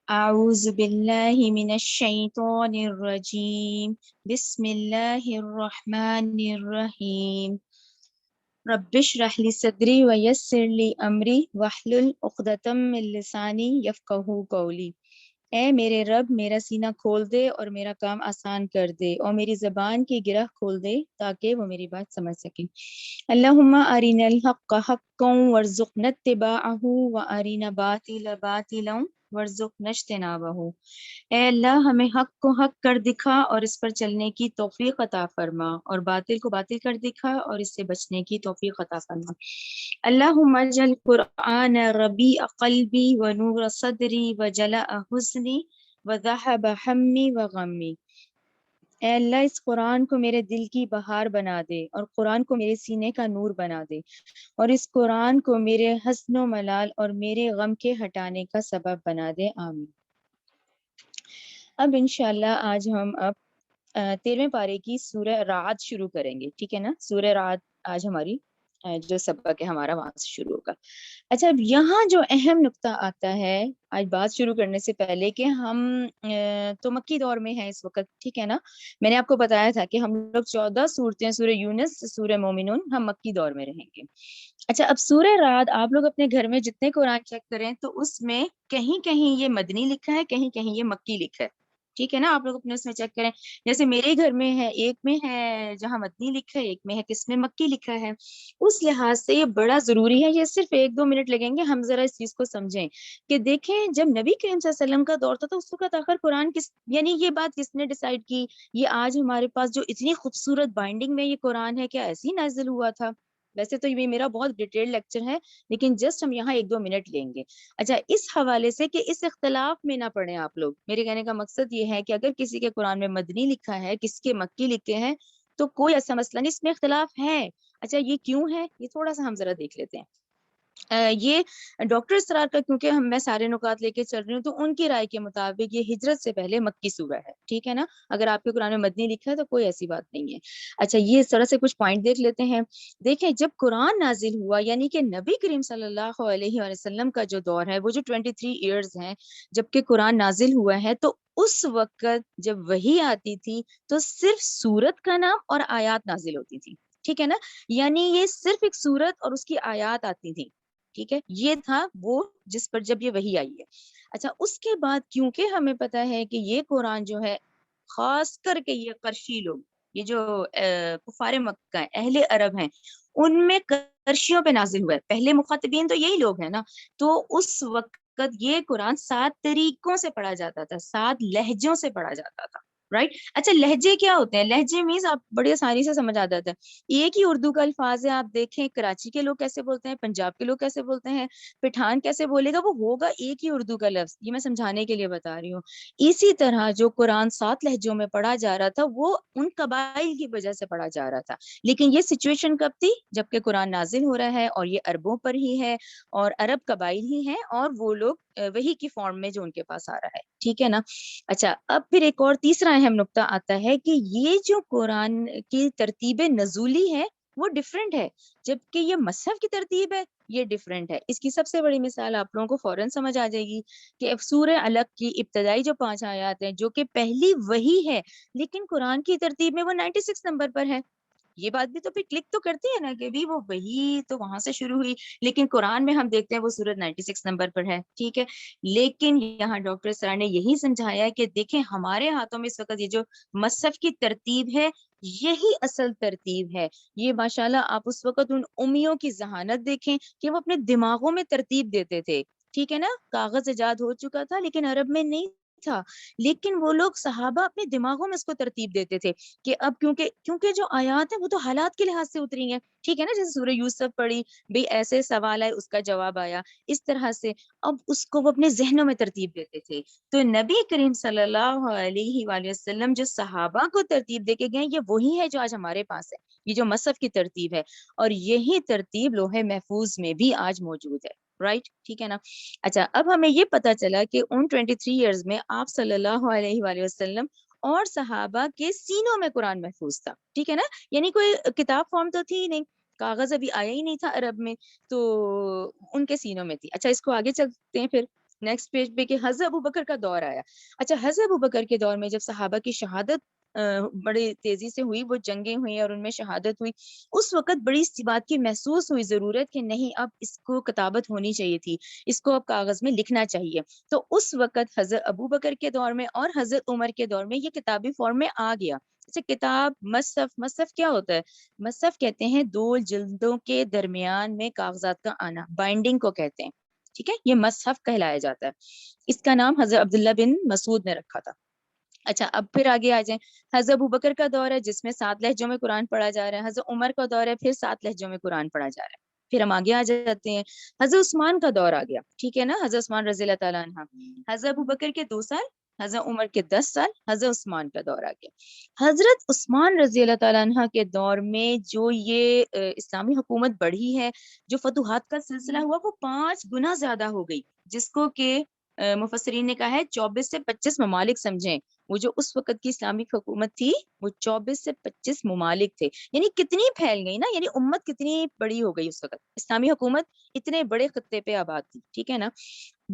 أعوذ بالله من الشيطان الرجيم بسم الله الرحمن الرحيم رب اشرح لي صدري ويسر لي أمري واحلل عقدة من لساني يفقهوا قولي۔ اے میرے رب میرا سینہ کھول دے اور میرا کام آسان کر دے اور میری زبان کی گرہ کھول دے تاکہ وہ میری بات سمجھ سکیں۔ اللہم ارنا الحق حقا وارزقنا اتباعہ وارنا باطل باطلا وارزقنا اجتنابہ۔ اے اللہ ہمیں حق کو حق کر دکھا اور اس پر چلنے کی توفیق عطا فرما، اور باطل کو باطل کر دکھا اور اس سے بچنے کی توفیق عطا فرما۔ اللہم اجعل قرآن ربیع قلبی ونور صدری وجلاء حزنی وذہب ہمی وغمی۔ اے اللہ اس قرآن کو میرے دل کی بہار بنا دے اور قرآن کو میرے سینے کا نور بنا دے، اور اس قرآن کو میرے حزن و ملال اور میرے غم کے ہٹانے کا سبب بنا دے، آمین۔ اب انشاءاللہ آج ہم 13ویں پارے کی سورہ رعد شروع کریں گے، ٹھیک ہے نا؟ سورہ رعد آج ہماری جو سبق ہے ہمارا وہاں سے شروع ہوگا۔ اچھا، اب یہاں جو اہم نقطہ آتا ہے آج بات شروع کرنے سے پہلے کہ ہم تو مکی دور میں ہیں اس وقت، ٹھیک ہے نا؟ میں نے آپ کو بتایا تھا کہ ہم لوگ 14 صورتیں سورہ یونس، سورہ مومنون، ہم مکی دور میں رہیں گے۔ اچھا، اب سورہ رعد آپ لوگ اپنے گھر میں جتنے قرآن چیک کریں تو اس میں کہیں کہیں یہ مدنی لکھا ہے، کہیں کہیں یہ مکی لکھا ہے، ٹھیک ہے نا؟ آپ لوگ اپنے اس میں چیک کریں، جیسے میرے گھر میں ہے، ایک میں ہے جہاں مدنی لکھا ہے، ایک میں ہے کس میں مکی لکھا ہے۔ اس لحاظ سے یہ بڑا ضروری ہے، یہ صرف 1-2 منٹ لگیں گے، ہم ذرا اس چیز کو سمجھیں کہ دیکھیں جب نبی کریم صلی اللہ علیہ وسلم کا دور تھا تو اس وقت آخر قرآن کس، یعنی یہ بات کس نے ڈیسائیڈ کی؟ یہ آج ہمارے پاس جو اتنی خوبصورت بائنڈنگ میں یہ قرآن ہے، کیا ایسے ہی نازل ہوا تھا؟ ویسے تو یہ میرا بہت ڈیٹیل لیکچر ہے، لیکن جسٹ ہم یہاں 1-2 منٹ لیں گے۔ اچھا، اس حوالے سے کہ اس اختلاف میں نہ پڑھیں آپ لوگ، میرے کہنے کا مقصد یہ ہے کہ اگر کسی کے قرآن میں مدنی لکھا ہے، کس کے مکی لکھے ہیں، تو کوئی ایسا مسئلہ نہیں، اس میں اختلاف ہے۔ اچھا، یہ کیوں ہے یہ تھوڑا سا ہم ذرا دیکھ لیتے ہیں۔ یہ ڈاکٹر اسرار کا، کیونکہ میں سارے نکات لے کے چل رہی ہوں تو ان کی رائے کے مطابق یہ ہجرت سے پہلے مکی سورہ ہے، ٹھیک ہے نا؟ اگر آپ کے قرآن میں مدنی لکھا ہے تو کوئی ایسی بات نہیں ہے۔ اچھا، یہ ذرا سے کچھ پوائنٹ دیکھ لیتے ہیں۔ دیکھیں، جب قرآن نازل ہوا یعنی کہ نبی کریم صلی اللہ علیہ وسلم کا جو دور ہے وہ جو 23 ایئرز ہیں جب کہ قرآن نازل ہوا ہے، تو اس وقت جب وحی آتی تھی تو صرف سورت کا نام اور آیات نازل ہوتی تھی، ٹھیک ہے نا؟ یعنی یہ صرف ایک سورت اور اس کی آیات آتی تھی، ٹھیک ہے؟ یہ تھا وہ جس پر جب یہ وحی آئی ہے۔ اچھا، اس کے بعد کیونکہ ہمیں پتا ہے کہ یہ قرآن جو ہے، خاص کر کے یہ قرشی لوگ، یہ جو کفار مکہ ہیں، اہل عرب ہیں، ان میں قرشیوں پہ نازل ہوا ہے، پہلے مخاطبین تو یہی لوگ ہیں نا۔ تو اس وقت یہ قرآن 7 طریقوں سے پڑھا جاتا تھا، 7 لہجوں سے پڑھا جاتا تھا، رائٹ؟ اچھا، لہجے کیا ہوتے ہیں؟ لہجے مینز آپ بڑی آسانی سے سمجھ آ جاتا ہے، ایک ہی اردو کا الفاظ ہے، آپ دیکھیں کراچی کے لوگ کیسے بولتے ہیں، پنجاب کے لوگ کیسے بولتے ہیں، پٹھان کیسے بولے گا، وہ ہوگا ایک ہی اردو کا لفظ، یہ میں سمجھانے کے لیے بتا رہی ہوں۔ اسی طرح جو قرآن 7 لہجوں میں پڑھا جا رہا تھا وہ ان قبائل کی وجہ سے پڑھا جا رہا تھا، لیکن یہ سچویشن کب تھی؟ جبکہ قرآن نازل ہو رہا ہے اور یہ عربوں پر ہی ہے اور عرب قبائل ہی ہیں اور وہ لوگ وہی کی فارم میں جو ان کے پاس آ رہا ہے، ٹھیک ہے نا؟ اچھا، اب پھر ایک اور تیسرا اہم نقطہ آتا ہے کہ یہ جو قرآن کی ترتیب نزولی ہے وہ ڈیفرنٹ ہے، جبکہ یہ مصحف کی ترتیب ہے یہ ڈیفرنٹ ہے۔ اس کی سب سے بڑی مثال آپ لوگوں کو فوراً سمجھ آ جائے گی کہ اب سورہ علق کی ابتدائی جو 5 آیات ہیں جو کہ پہلی وحی ہے، لیکن قرآن کی ترتیب میں وہ 96 نمبر پر ہے۔ یہ بات بھی تو پھر کلک تو کرتی ہے نا کہ بھی وہ وہی تو وہاں سے شروع ہوئی، لیکن قرآن میں ہم دیکھتے ہیں وہ سورت 96 نمبر پر ہے، ٹھیک ہے؟ لیکن یہاں ڈاکٹر سر نے یہی سمجھایا کہ دیکھیں ہمارے ہاتھوں میں اس وقت یہ جو مصحف کی ترتیب ہے یہی اصل ترتیب ہے۔ یہ ماشاءاللہ آپ اس وقت ان امیوں کی ذہانت دیکھیں کہ وہ اپنے دماغوں میں ترتیب دیتے تھے، ٹھیک ہے نا؟ کاغذ ایجاد ہو چکا تھا لیکن عرب میں نہیں تھا، لیکن وہ لوگ صحابہ اپنے دماغوں میں اس کو ترتیب دیتے تھے کہ اب کیونکہ جو آیات ہیں وہ تو حالات کے لحاظ سے اتری ہیں، ٹھیک ہے نا؟ جیسے سورہ یوسف پڑھی، بھئی ایسے سوال آئے اس کا جواب آیا، اس طرح سے اب اس کو وہ اپنے ذہنوں میں ترتیب دیتے تھے۔ تو نبی کریم صلی اللہ علیہ وآلہ وسلم جو صحابہ کو ترتیب دے کے گئے یہ وہی ہے جو آج ہمارے پاس ہے، یہ جو مصحف کی ترتیب ہے، اور یہی ترتیب لوح محفوظ میں بھی آج موجود ہے، رائٹ؟ ٹھیک ہے نا؟ اچھا، اب ہمیں یہ پتا چلا کہ ان 23 ایئرز میں آپ صلی اللہ علیہ وآلہ وسلم اور صحابہ کے سینوں میں قرآن محفوظ تھا، ٹھیک ہے نا؟ یعنی کوئی کتاب فارم تو تھی ہی نہیں، کاغذ ابھی آیا ہی نہیں تھا عرب میں، تو ان کے سینوں میں تھی۔ اچھا، اس کو آگے چلتے ہیں پھر نیکسٹ پیج پہ کہ حضرت ابو بکر کا دور آیا. اچھا حضرت ابو بکر کے دور میں جب صحابہ کی شہادت بڑی تیزی سے ہوئی, وہ جنگیں ہوئی اور ان میں شہادت ہوئی, اس وقت بڑی اس بات کی محسوس ہوئی ضرورت کہ نہیں اب اس کو کتابت ہونی چاہیے تھی, اس کو اب کاغذ میں لکھنا چاہیے. تو اس وقت حضرت ابو بکر کے دور میں اور حضرت عمر کے دور میں یہ کتابی فارم میں آ گیا. اچھا کتاب مصحف کیا ہوتا ہے؟ مصحف کہتے ہیں دو جلدوں کے درمیان میں کاغذات کا آنا, بائنڈنگ کو کہتے ہیں. ٹھیک ہے, یہ مصحف کہلایا جاتا ہے. اس کا نام حضرت عبداللہ بن مسعود نے رکھا تھا. اچھا اب پھر آگے آ جائیں. حضرت ابو بکر کا دور ہے جس میں 7 لہجوں میں قرآن پڑھا جا رہا ہے. حضرت عمر کا دور ہے پھر 7 لہجوں میں قرآن پڑھا جا رہا ہے. پھر ہم آگے آ جاتے ہیں, حضرت عثمان کا دور آ گیا. ٹھیک ہے نا, حضرت عثمان رضی اللہ تعالیٰ عنہ. حضرت ابو بکر کے 2 سال, حضرت عمر کے 10 سال, حضرت عثمان کا دور آ گیا. حضرت عثمان رضی اللہ تعالیٰ عنہ کے دور میں جو یہ اسلامی حکومت بڑھی ہے, جو فتوحات کا سلسلہ ہوا, وہ 5 گنا زیادہ ہو گئی, جس کو کہ مفسرین نے کہا ہے 24 سے 25 ممالک سمجھیں. وہ جو اس وقت کی اسلامک حکومت تھی وہ 24 سے 25 ممالک تھے. یعنی کتنی پھیل گئی نا, یعنی امت کتنی بڑی ہو گئی اس وقت. اسلامی حکومت اتنے بڑے خطے پہ آباد تھی. ٹھیک ہے نا.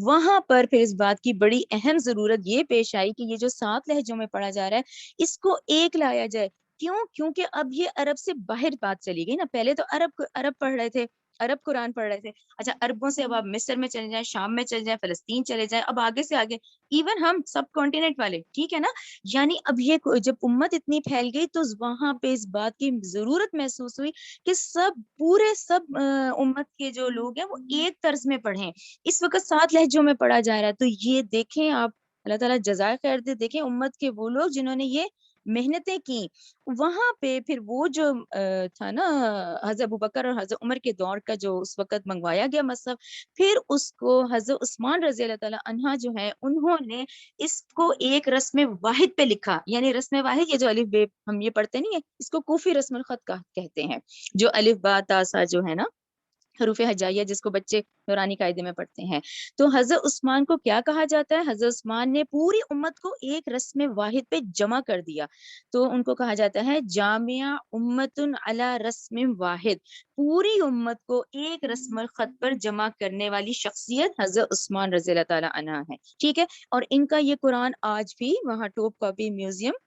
وہاں پر پھر اس بات کی بڑی اہم ضرورت یہ پیش آئی کہ یہ جو 7 لہجوں میں پڑھا جا رہا ہے اس کو ایک لایا جائے. کیوں؟ کیونکہ اب یہ عرب سے باہر بات چلی گئی نا. پہلے تو عرب پڑھ رہے تھے, عرب قرآن پڑھ رہے تھے. اچھا عربوں سے اب آپ مصر میں چلے جائیں, شام میں چلے جائیں, فلسطین چلے جائیں, اب آگے سے آگے ایون ہم سب کانٹیننٹ والے. ٹھیک ہے نا. یعنی اب یہ جب امت اتنی پھیل گئی تو وہاں پہ اس بات کی ضرورت محسوس ہوئی کہ سب امت کے جو لوگ ہیں وہ ایک طرز میں پڑھیں. اس وقت 7 لہجوں میں پڑھا جا رہا ہے. تو یہ دیکھیں آپ, اللہ تعالیٰ جزائے خیر دے, دیکھیں امت کے وہ لوگ جنہوں نے یہ محنتیں کی. وہاں پہ پھر وہ جو تھا نا حضرت ابوبکر اور حضرت عمر کے دور کا جو اس وقت منگوایا گیا مصحف, پھر اس کو حضرت عثمان رضی اللہ تعالیٰ عنہ جو ہے انہوں نے اس کو ایک رسم واحد پہ لکھا. یعنی رسم واحد, یہ جو الف بے ہم یہ پڑھتے نہیں ہے, اس کو کوفی رسم الخط کہتے ہیں. جو الف با تا سا جو ہے نا حروف ہجائیہ, جس کو بچے نورانی قاعدے میں پڑھتے ہیں. تو حضرت عثمان کو کیا کہا جاتا ہے؟ حضرت عثمان نے پوری امت کو ایک رسم واحد پہ جمع کر دیا. تو ان کو کہا جاتا ہے جامعہ امت علی رسم واحد. پوری امت کو ایک رسم الخط پر جمع کرنے والی شخصیت حضرت عثمان رضی اللہ تعالی عنہ ہے. ٹھیک ہے. اور ان کا یہ قرآن آج بھی وہاں ٹوپ کاپی میوزیم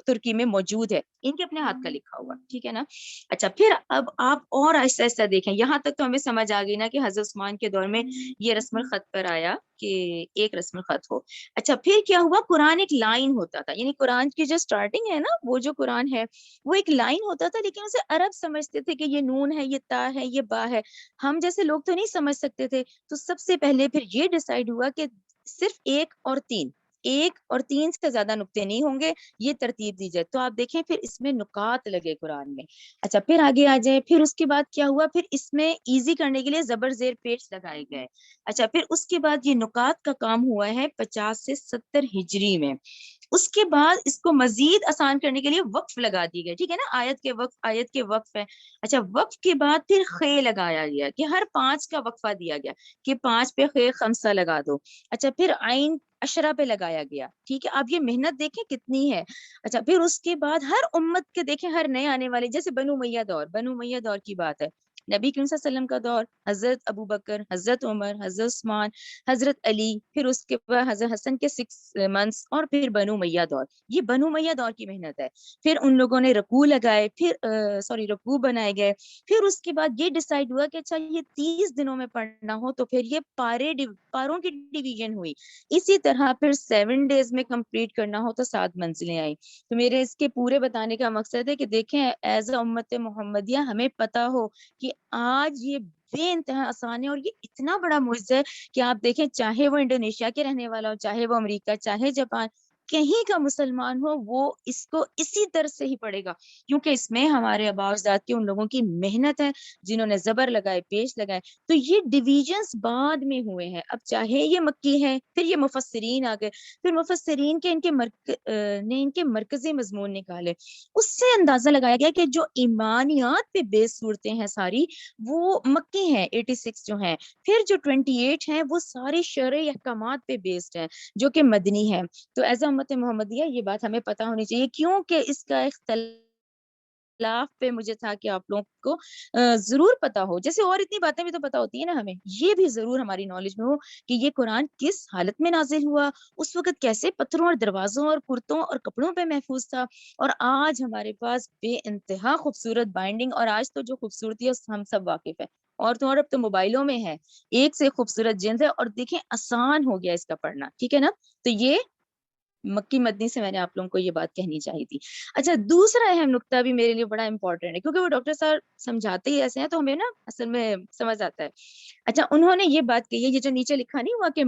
ترکی میں موجود ہے, ان کے اپنے ہاتھ کا لکھا ہوا. ٹھیک ہے نا. اچھا پھر اب آپ اور آہستہ آہستہ دیکھیں, یہاں تک تو ہمیں سمجھ آ گئی نا کہ حضرت عثمان کے دور میں یہ رسم الخط پر آیا کہ ایک رسم الخط ہو. اچھا پھر کیا ہوا, قرآن ایک لائن ہوتا تھا. یعنی قرآن کی جو سٹارٹنگ ہے نا, وہ جو قرآن ہے وہ ایک لائن ہوتا تھا, لیکن اسے عرب سمجھتے تھے کہ یہ نون ہے, یہ تا ہے, یہ با ہے. ہم جیسے لوگ تو نہیں سمجھ سکتے تھے. تو سب سے پہلے پھر یہ ڈیسائیڈ ہوا کہ صرف 1 اور 3 سے زیادہ نقطے نہیں ہوں گے, یہ ترتیب دی جائے. تو آپ دیکھیں پھر اس میں نکات لگے قرآن میں. اچھا پھر آگے آ جائیں, پھر اس کے بعد کیا ہوا, پھر اس میں ایزی کرنے کے لیے زبر زیر پیش لگائے گئے. اچھا پھر اس کے بعد یہ نکات کا کام ہوا ہے 50 سے 70 ہجری میں. اس کے بعد اس کو مزید آسان کرنے کے لیے وقف لگا دی گئی. ٹھیک ہے نا, آیت کے وقف ہے. اچھا وقف کے بعد پھر خے لگایا گیا کہ ہر 5 کا وقفہ دیا گیا کہ 5 پہ خے خمسہ لگا دو. اچھا پھر عین اشرا پہ لگایا گیا. ٹھیک ہے, آپ یہ محنت دیکھیں کتنی ہے. اچھا پھر اس کے بعد ہر امت کے دیکھیں, ہر نئے آنے والے, جیسے بنو امیہ دور کی بات ہے, نبی کریم صلی اللہ علیہ وسلم کا دور, حضرت ابو بکر, حضرت عمر, حضرت عثمان, حضرت علی, پھر اس کے بعد حضرت حسن کے 6 منتھس, اور پھر بنو امیہ دور. یہ بنو امیہ دور کی محنت ہے. پھر ان لوگوں نے رکوع لگائے, رکوع بنائے گئے. پھر اس کے بعد یہ ڈیسائیڈ ہوا کہ اچھا یہ 30 دنوں میں پڑھنا ہو, تو پھر یہ پاروں کی ڈیویژن ہوئی. اسی طرح پھر 7 ڈیز میں کمپلیٹ کرنا ہو تو 7 منزلیں آئی. تو میرے اس کے پورے بتانے کا مقصد ہے کہ دیکھیں ایز اے امت محمدیہ ہمیں پتا ہو کہ آج یہ بے انتہا آسان ہے, اور یہ اتنا بڑا معجزہ ہے کہ آپ دیکھیں, چاہے وہ انڈونیشیا کے رہنے والا ہو, چاہے وہ امریکہ, چاہے جاپان, کہیں کا مسلمان ہو, وہ اس کو اسی طرح سے ہی پڑھے گا, کیونکہ اس میں ہمارے آباء و اجداد کے ان لوگوں کی محنت ہے جنہوں نے زبر لگائے, پیش لگائے. تو یہ ڈویژنز بعد میں ہوئے ہیں. اب چاہے یہ مکی ہے, پھر یہ مفسرین آ گئے, پھر مفسرین کے ان کے مرکزی مضمون نکالے. اس سے اندازہ لگایا گیا کہ جو ایمانیات پہ بیس صورتیں ہیں ساری, وہ مکی ہیں 86 جو ہیں. پھر جو 28 ہیں وہ ساری شرعی احکامات پہ بیسڈ ہیں جو کہ مدنی ہیں. تو ایز اے امت محمدیہ یہ بات ہمیں پتہ ہونی چاہیے, کیونکہ اس کا اختلاف اختلاف پہ مجھے تھا کہ آپ لوگوں کو ضرور پتا ہو، جیسے اور اتنی باتیں بھی تو پتا ہوتی ہیں نا ہمیں، یہ بھی ضرور ہماری نالج میں ہو کہ یہ قرآن کس حالت میں نازل ہوا، اس وقت کیسے پتھروں اور دروازوں اور کرتوں اور کپڑوں پہ محفوظ تھا، اور آج ہمارے پاس بے انتہا خوبصورت بائنڈنگ، اور آج تو جو خوبصورتی ہے اس ہم سب واقف ہے، اور تو اور اب تو موبائلوں میں ہے، ایک سے خوبصورت جنس ہے، اور دیکھیں آسان ہو گیا اس کا پڑھنا، ٹھیک ہے نا؟ تو یہ مکی مدنی سے میں نے آپ لوگوں کو یہ بات کہنی چاہی تھی۔ اچھا، دوسرا اہم نقطہ بھی میرے لیے بڑا امپورٹنٹ ہے، کیونکہ وہ ڈاکٹر صاحب سمجھاتے ہی ایسے ہیں تو ہمیں نا اصل میں سمجھ آتا ہے۔ اچھا، انہوں نے یہ بات کہی ہے، یہ جو نیچے لکھا نہیں ہوا کہ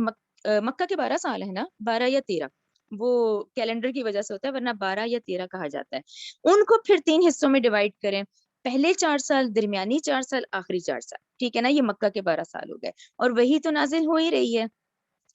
مکہ کے 12 سال ہے نا، 12 یا 13، وہ کیلنڈر کی وجہ سے ہوتا ہے، ورنہ 12 یا 13 کہا جاتا ہے۔ ان کو پھر 3 حصوں میں ڈیوائڈ کریں، پہلے 4 سال، درمیانی 4 سال، آخری 4 سال، ٹھیک ہے نا؟ یہ مکہ کے 12 سال ہو گئے، اور وہی تو نازل ہو ہی رہی ہے،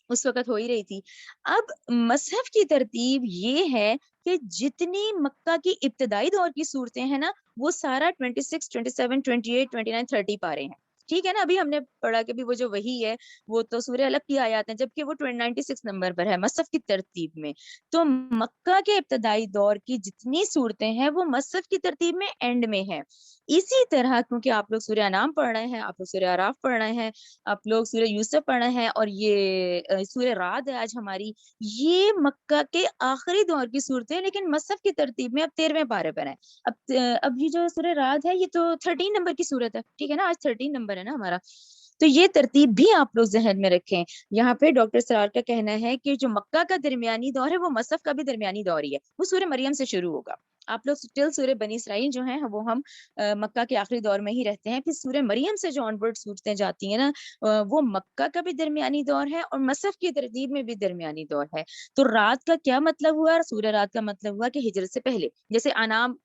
اس وقت ہو ہی رہی تھی۔ اب مصحف کی ترتیب یہ ہے کہ جتنی مکہ کی ابتدائی دور کی صورتیں ہیں نا، وہ سارا 26، 27، 28، 29، 30 پارے ہیں، ٹھیک ہے نا؟ ابھی ہم نے پڑھا کہ بھی وہ جو وہی ہے وہ تو سورہ الگ کی آیات ہیں، جبکہ وہ 96 نمبر پر ہے مصحف کی ترتیب میں۔ تو مکہ کے ابتدائی دور کی جتنی صورتیں ہیں وہ مصحف کی ترتیب میں اینڈ میں ہے۔ اسی طرح کیونکہ آپ لوگ سورہ انعام پڑھ رہے ہیں، آپ لوگ سورہ اعراف پڑھ رہے ہیں، آپ لوگ سورہ یوسف پڑھ رہے ہیں، اور یہ سورہ رعد ہے آج ہماری، یہ مکہ کے آخری دور کی صورتیں، لیکن مصحف کی ترتیب میں اب 13ویں پارے پر ہیں۔ اب یہ جو سورہ رعد ہے یہ تو 13 نمبر کی صورت ہے، ٹھیک ہے نا؟ آج 13 نمبر ہے نا ہمارا، تو یہ ترتیب بھی آپ لوگ ذہن میں رکھیں۔ یہاں پہ ڈاکٹر سرار کا کہنا ہے کہ جو مکہ کا درمیانی دور ہے وہ مصحف کا بھی درمیانی دور ہی ہے، وہ سورہ مریم سے شروع ہوگا۔ آپ لوگ سٹل سورہ بنی اسرائیل جو ہیں وہ ہم مکہ کے آخری دور میں ہی رہتے ہیں، پھر سورہ مریم سے جو آن ورڈ صورتیں جاتی ہیں نا، وہ مکہ کا بھی درمیانی دور ہے اور مصحف کی ترتیب میں بھی درمیانی دور ہے۔ تو رات کا کیا مطلب ہوا؟ سورہ رات کا مطلب ہوا کہ ہجرت سے پہلے، جیسے انعام،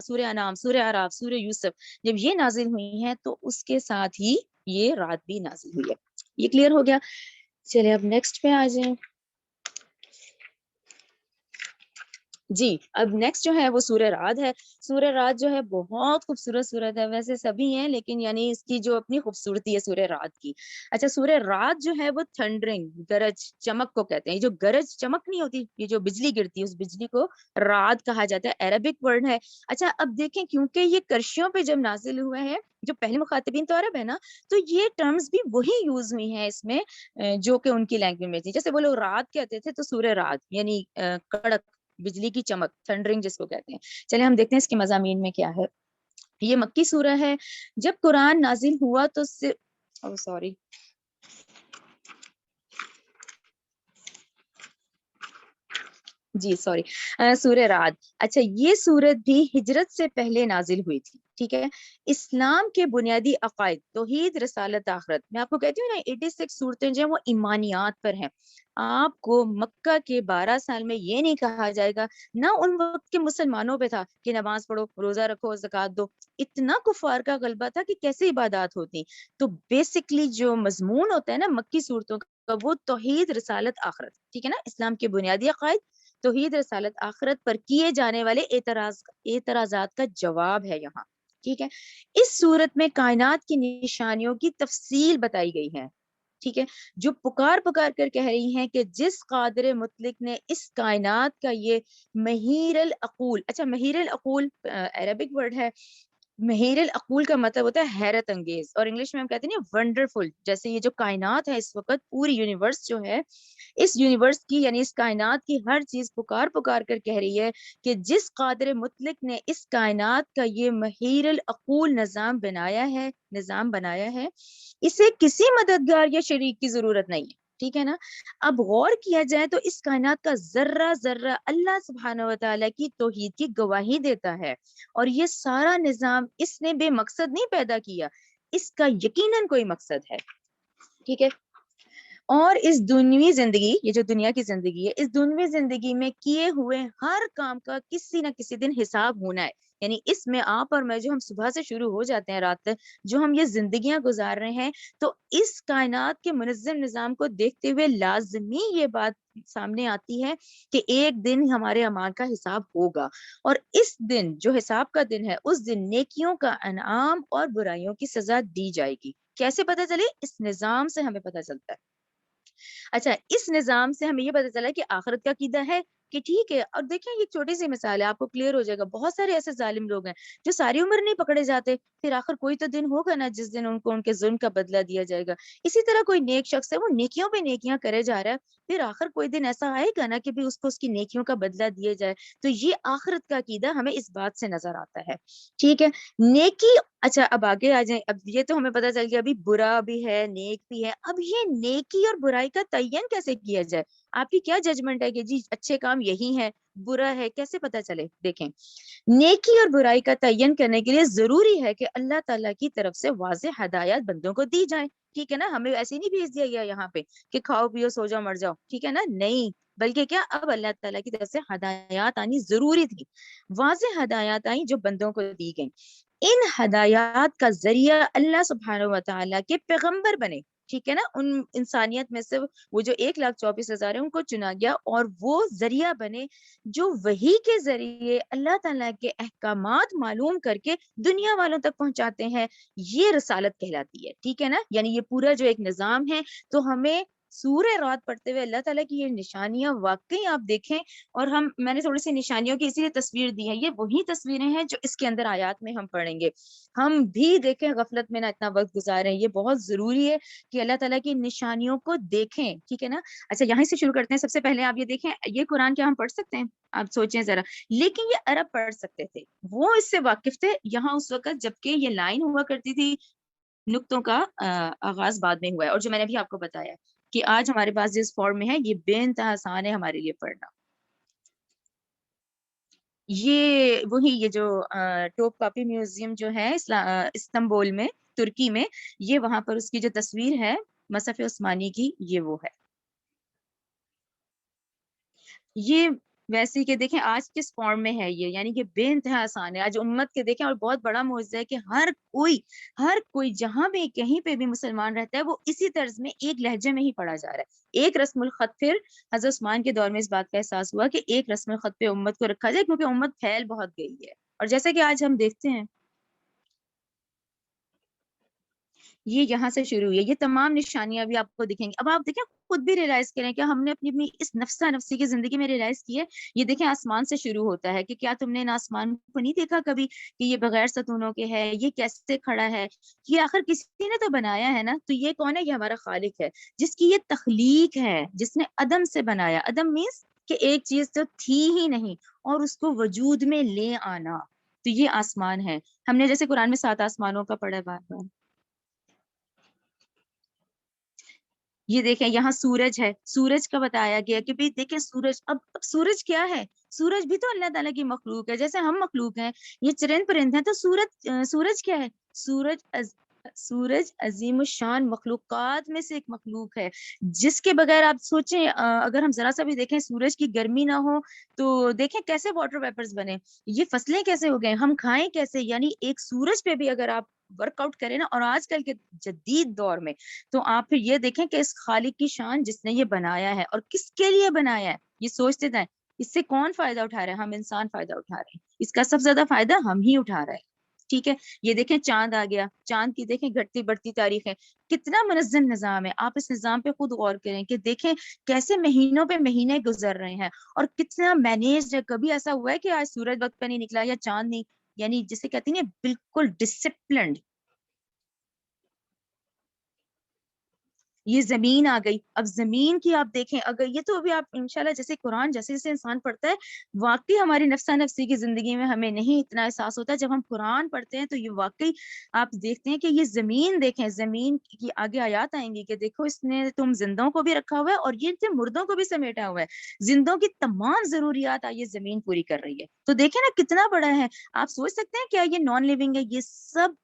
سورہ انعام، سورہ اعراف، سورہ یوسف جب یہ نازل ہوئی ہیں تو اس کے ساتھ ہی یہ رات بھی نازل ہوئی ہے۔ یہ کلیئر ہو گیا؟ چلے اب نیکسٹ پہ آ جائیں۔ جی، اب نیکسٹ جو ہے وہ سورہ رعد ہے۔ سورہ رعد جو ہے بہت خوبصورت سورت ہے، ویسے سبھی ہیں لیکن یعنی اس کی جو اپنی خوبصورتی ہے سورہ رعد کی۔ اچھا، سورہ رعد جو ہے وہ تھنڈرنگ، گرج چمک کو کہتے ہیں۔ یہ جو گرج چمک نہیں ہوتی، یہ جو بجلی گرتی ہے اس بجلی کو رعد کہا جاتا ہے، عربک ورڈ ہے۔ اچھا، اب دیکھیں کیونکہ یہ کرشیوں پہ جب نازل ہوئے ہیں، جو پہلے مخاطبین تو عرب ہے نا، تو یہ ٹرمز بھی وہی یوز ہوئی ہیں اس میں جو کہ ان کی لینگویج میں تھی۔ جیسے وہ لوگ رات کہتے تھے تو سورہ رعد یعنی کڑک، بجلی کی چمک، تھنڈرنگ جس کو کہتے ہیں۔ چلے ہم دیکھتے ہیں اس کے مضامین میں کیا ہے۔ یہ مکی سورہ ہے۔ جب قرآن نازل ہوا تو سوری جی سوری سورہ رعد، اچھا یہ سورت بھی ہجرت سے پہلے نازل ہوئی تھی، ٹھیک ہے؟ اسلام کے بنیادی عقائد توحید، رسالت، آخرت، میں آپ کو کہتی ہوں نا 86 صورتیں جو ہیں وہ ایمانیات پر ہیں۔ آپ کو مکہ کے 12 سال میں یہ نہیں کہا جائے گا، نہ ان وقت کے مسلمانوں پہ تھا کہ نماز پڑھو، روزہ رکھو، زکوٰۃ دو، اتنا کفار کا غلبہ تھا کہ کیسے عبادات ہوتی۔ تو بیسکلی جو مضمون ہوتا ہے نا مکی صورتوں کا، وہ توحید، رسالت، آخرت، ٹھیک ہے نا؟ اسلام کے بنیادی عقائد توحید، رسالت، آخرت پر کیے جانے والے اعتراضات کا جواب ہے یہاں، ٹھیک ہے؟ اس صورت میں کائنات کی نشانیوں کی تفصیل بتائی گئی ہے، ٹھیک ہے؟ جو پکار پکار کر کہہ رہی ہیں کہ جس قادر مطلق نے اس کائنات کا یہ مہیر العقول، اچھا مہیر العقول عربک ورڈ ہے، مہیر العقول کا مطلب ہوتا ہے حیرت انگیز، اور انگلش میں ہم کہتے ہیں نا ونڈرفل۔ جیسے یہ جو کائنات ہے اس وقت پوری یونیورس جو ہے، اس یونیورس کی یعنی اس کائنات کی ہر چیز پکار پکار کر کہہ رہی ہے کہ جس قادر مطلق نے اس کائنات کا یہ مہیر العقول نظام بنایا ہے، اسے کسی مددگار یا شریک کی ضرورت نہیں ہے، ٹھیک ہے نا؟ اب غور کیا جائے تو اس کائنات کا ذرہ ذرہ اللہ سبحانہ و تعالیٰ کی توحید کی گواہی دیتا ہے، اور یہ سارا نظام اس نے بے مقصد نہیں پیدا کیا، اس کا یقیناً کوئی مقصد ہے، ٹھیک ہے؟ اور اس دنیوی زندگی، یہ جو دنیا کی زندگی ہے، اس دنیوی زندگی میں کیے ہوئے ہر کام کا کسی نہ کسی دن حساب ہونا ہے۔ یعنی اس میں آپ اور میں جو ہم صبح سے شروع ہو جاتے ہیں رات تک جو ہم یہ زندگیاں گزار رہے ہیں، تو اس کائنات کے منظم نظام کو دیکھتے ہوئے لازمی یہ بات سامنے آتی ہے کہ ایک دن ہمارے اعمال کا حساب ہوگا، اور اس دن جو حساب کا دن ہے اس دن نیکیوں کا انعام اور برائیوں کی سزا دی جائے گی۔ کیسے پتہ چلے؟ اس نظام سے ہمیں پتہ چلتا ہے۔ اچھا، اس نظام سے ہمیں یہ پتہ چلا کہ آخرت کا عقیدہ ہے، کہ ٹھیک ہے. اور دیکھیں یہ چھوٹی سی مثال ہے, آپ کو کلیئر ہو جائے گا. بہت سارے ایسے ظالم لوگ ہیں جو ساری عمر نہیں پکڑے جاتے, پھر آخر کوئی تو دن ہوگا نا جس دن ان کو ان کے ظلم کا بدلہ دیا جائے گا. اسی طرح کوئی نیک شخص ہے, وہ نیکیوں پہ نیکیاں کرے جا رہا ہے, پھر آخر کوئی دن ایسا آئے گا نا کہ بھی اس کو اس کی نیکیوں کا بدلہ دیا جائے. تو یہ آخرت کا عقیدہ ہمیں اس بات سے نظر آتا ہے. ٹھیک ہے, نیکی. اچھا اب آگے آ جائیں. اب یہ تو ہمیں پتا چل گیا ابھی برا بھی ہے نیک بھی ہے. اب یہ نیکی اور برائی کا تعین کیسے کیا جائے؟ آپ کی کیا ججمنٹ ہے کہ جی اچھے کام یہی ہے, برا ہے, کیسے پتا چلے؟ دیکھیں, نیکی اور برائی کا تعین کرنے کے لیے ضروری ہے کہ اللہ تعالیٰ کی طرف سے واضح ہدایات بندوں کو دی جائیں. ٹھیک ہے نا, ہمیں ایسے نہیں بھیج دیا گیا یہاں پہ کہ کھاؤ پیو سو جاؤ مر جاؤ. ٹھیک ہے نا, نہیں, بلکہ کیا اب اللہ تعالیٰ کی طرف سے ہدایات آنی ضروری تھی. واضح ہدایات آئیں جو بندوں کو دی گئیں. ان ہدایات کا ذریعہ اللہ سبحانہ و تعالیٰ کے پیغمبر بنے. ٹھیک ہے نا, ان انسانیت میں سے وہ جو 1,24,000 ہے ان کو چنا گیا, اور وہ ذریعہ بنے جو وحی کے ذریعے اللہ تعالیٰ کے احکامات معلوم کر کے دنیا والوں تک پہنچاتے ہیں. یہ رسالت کہلاتی ہے. ٹھیک ہے نا, یعنی یہ پورا جو ایک نظام ہے. تو ہمیں سورہ رات پڑھتے ہوئے اللہ تعالیٰ کی یہ نشانیاں واقعی آپ دیکھیں, اور میں نے تھوڑی سی نشانیوں کی اسی لیے تصویر دی ہے. یہ وہی تصویریں ہیں جو اس کے اندر آیات میں ہم پڑھیں گے. ہم بھی دیکھیں, غفلت میں نہ اتنا وقت گزاریں. یہ بہت ضروری ہے کہ اللہ تعالیٰ کی نشانیوں کو دیکھیں. ٹھیک ہے نا. اچھا یہیں سے شروع کرتے ہیں. سب سے پہلے آپ یہ دیکھیں, یہ قرآن کیا ہم پڑھ سکتے ہیں؟ آپ سوچیں ذرا. لیکن یہ عرب پڑھ سکتے تھے, وہ اس سے واقف تھے. یہاں اس وقت جبکہ یہ لائن ہوا کرتی تھی, نقطوں کا آغاز بعد میں ہوا ہے. اور جو میں نے بھی آپ کو بتایا کہ آج ہمارے پاس جس فارم میں ہے, یہ بے انتہا آسان ہے ہمارے لیے پڑھنا. یہ وہی یہ جو ٹوپ کاپی میوزیم جو ہے استنبول میں, ترکی میں, یہ وہاں پر اس کی جو تصویر ہے مصحف عثمانی کی, یہ وہ ہے. یہ ویسے کہ دیکھیں آج کس فارم میں ہے یہ, یعنی کہ بے انتہا آسان ہے آج امت کے. دیکھیں, اور بہت بڑا معجزہ ہے کہ ہر کوئی جہاں بھی کہیں پہ بھی مسلمان رہتا ہے وہ اسی طرز میں ایک لہجے میں ہی پڑھا جا رہا ہے. ایک رسم الخط, پھر حضرت عثمان کے دور میں اس بات کا احساس ہوا کہ ایک رسم الخط پہ امت کو رکھا جائے, کیونکہ امت پھیل بہت گئی ہے. اور جیسا کہ آج ہم دیکھتے ہیں یہ یہاں سے شروع ہوئی ہے. یہ تمام نشانیاں بھی آپ کو دکھیں گی. اب آپ دیکھیں, خود بھی ریئلائز کریں کہ ہم نے اپنی اس نفسا نفسی کی زندگی میں ریئلائز کی ہے. یہ دیکھیں آسمان سے شروع ہوتا ہے کہ کیا تم نے ان آسمان کو نہیں دیکھا کبھی کہ یہ بغیر ستونوں کے ہے, یہ کیسے کھڑا ہے, یہ آخر کسی نے تو بنایا ہے نا. تو یہ کون ہے؟ یہ ہمارا خالق ہے جس کی یہ تخلیق ہے, جس نے عدم سے بنایا. عدم مینس کہ ایک چیز تو تھی ہی نہیں اور اس کو وجود میں لے آنا. تو یہ آسمان ہے. ہم نے جیسے قرآن میں 7 آسمانوں کا پڑھا بار بار. یہ دیکھیں یہاں سورج ہے, سورج کا بتایا گیا کہ بھی دیکھیں سورج. اب سورج کیا ہے؟ سورج بھی تو اللہ تعالیٰ کی مخلوق ہے, جیسے ہم مخلوق ہیں, یہ چرند پرند ہیں. تو سورج کیا ہے؟ سورج عظیم الشان مخلوقات میں سے ایک مخلوق ہے, جس کے بغیر آپ سوچیں اگر ہم ذرا سا بھی دیکھیں سورج کی گرمی نہ ہو تو دیکھیں کیسے واٹر ویپرز بنے, یہ فصلیں کیسے ہو گئے, ہم کھائیں کیسے. یعنی ایک سورج پہ بھی اگر آپ ورک آؤٹ کریں نا, اور آج کل کے جدید دور میں, تو آپ پھر یہ دیکھیں کہ اس خالق کی شان جس نے یہ بنایا ہے اور کس کے لیے بنایا ہے, یہ سوچتے جائیں. اس سے کون فائدہ اٹھا رہا ہے؟ ہم انسان فائدہ اٹھا رہے ہیں. اس کا سب سے زیادہ فائدہ ہم ہی اٹھا رہے ہیں. ٹھیک ہے, یہ دیکھیں چاند آ گیا, چاند کی دیکھیں گھٹتی بڑھتی تاریخ ہے, کتنا منظم نظام ہے. آپ اس نظام پہ خود غور کریں کہ دیکھیں کیسے مہینوں پہ مہینے گزر رہے ہیں اور کتنا مینیجڈ ہے. کبھی ایسا ہوا ہے کہ آج سورج وقت پہ نہیں نکلا یا چاند نہیں, یعنی جسے کہتی ہیں بالکل ڈسپلنڈ. یہ زمین آ گئی. اب زمین کی آپ دیکھیں, اگر یہ تو ابھی آپ انشاءاللہ جیسے قرآن جیسے جیسے انسان پڑھتا ہے, واقعی ہماری نفسا نفسی کی زندگی میں ہمیں نہیں اتنا احساس ہوتا. جب ہم قرآن پڑھتے ہیں تو یہ واقعی آپ دیکھتے ہیں کہ یہ زمین دیکھیں, زمین کی آگے آیات آئیں گی کہ دیکھو اس نے تم زندوں کو بھی رکھا ہوا ہے اور یہ مردوں کو بھی سمیٹا ہوا ہے. زندوں کی تمام ضروریات یہ زمین پوری کر رہی ہے. تو دیکھیں نا کتنا بڑا ہے. آپ سوچ سکتے ہیں کیا یہ نان لیونگ ہے؟ یہ سب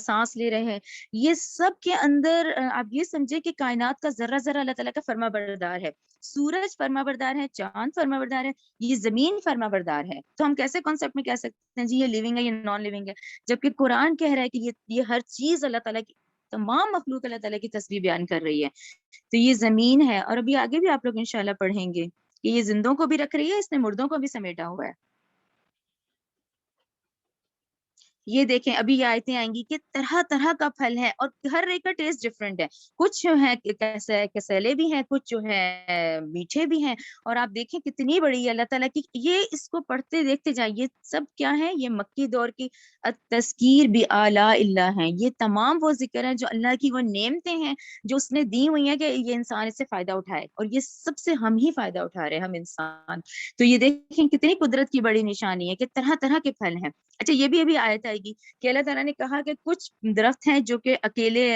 سانس لے رہے ہیں. یہ سب کے اندر آپ یہ سمجھے کہ کائنات کا ذرہ ذرہ اللہ تعالیٰ کا فرما بردار ہے. سورج فرما بردار ہے, چاند فرما بردار ہے, یہ زمین فرما بردار ہے. تو ہم کیسے کانسیپٹ میں کہہ سکتے ہیں جی یہ لیونگ ہے, یہ نان لیونگ ہے, جبکہ قرآن کہہ رہا ہے کہ یہ ہر چیز اللہ تعالیٰ کی, تمام مخلوق اللہ تعالیٰ کی تصویر بیان کر رہی ہے. تو یہ زمین ہے, اور ابھی آگے بھی آپ لوگ انشاءاللہ پڑھیں گے کہ یہ زندوں کو بھی رکھ رہی ہے, اس نے مردوں کو بھی سمیٹا ہوا ہے. یہ دیکھیں ابھی یہ آیتیں آئیں گی کہ طرح طرح کا پھل ہے اور ہر ایک کا ٹیسٹ ڈفرینٹ ہے. کچھ جو ہے کسیلے بھی ہیں, کچھ جو ہے میٹھے بھی ہیں. اور آپ دیکھیں کتنی بڑی اللہ تعالیٰ کی, یہ اس کو پڑھتے دیکھتے جائیں, یہ سب کیا ہے, یہ مکی دور کی تذکیر بھی آلاء اللہ ہیں. یہ تمام وہ ذکر ہیں جو اللہ کی وہ نعمتیں ہیں جو اس نے دی ہوئی ہیں کہ یہ انسان اس سے فائدہ اٹھائے, اور یہ سب سے ہم ہی فائدہ اٹھا رہے ہیں, ہم انسان. تو یہ دیکھیں کتنی قدرت کی بڑی نشانی ہے کہ طرح طرح کے پھل ہیں. اچھا یہ بھی ابھی آیت آئے گی کہ اللہ تعالیٰ نے کہا کہ کچھ درخت ہیں جو کہ اکیلے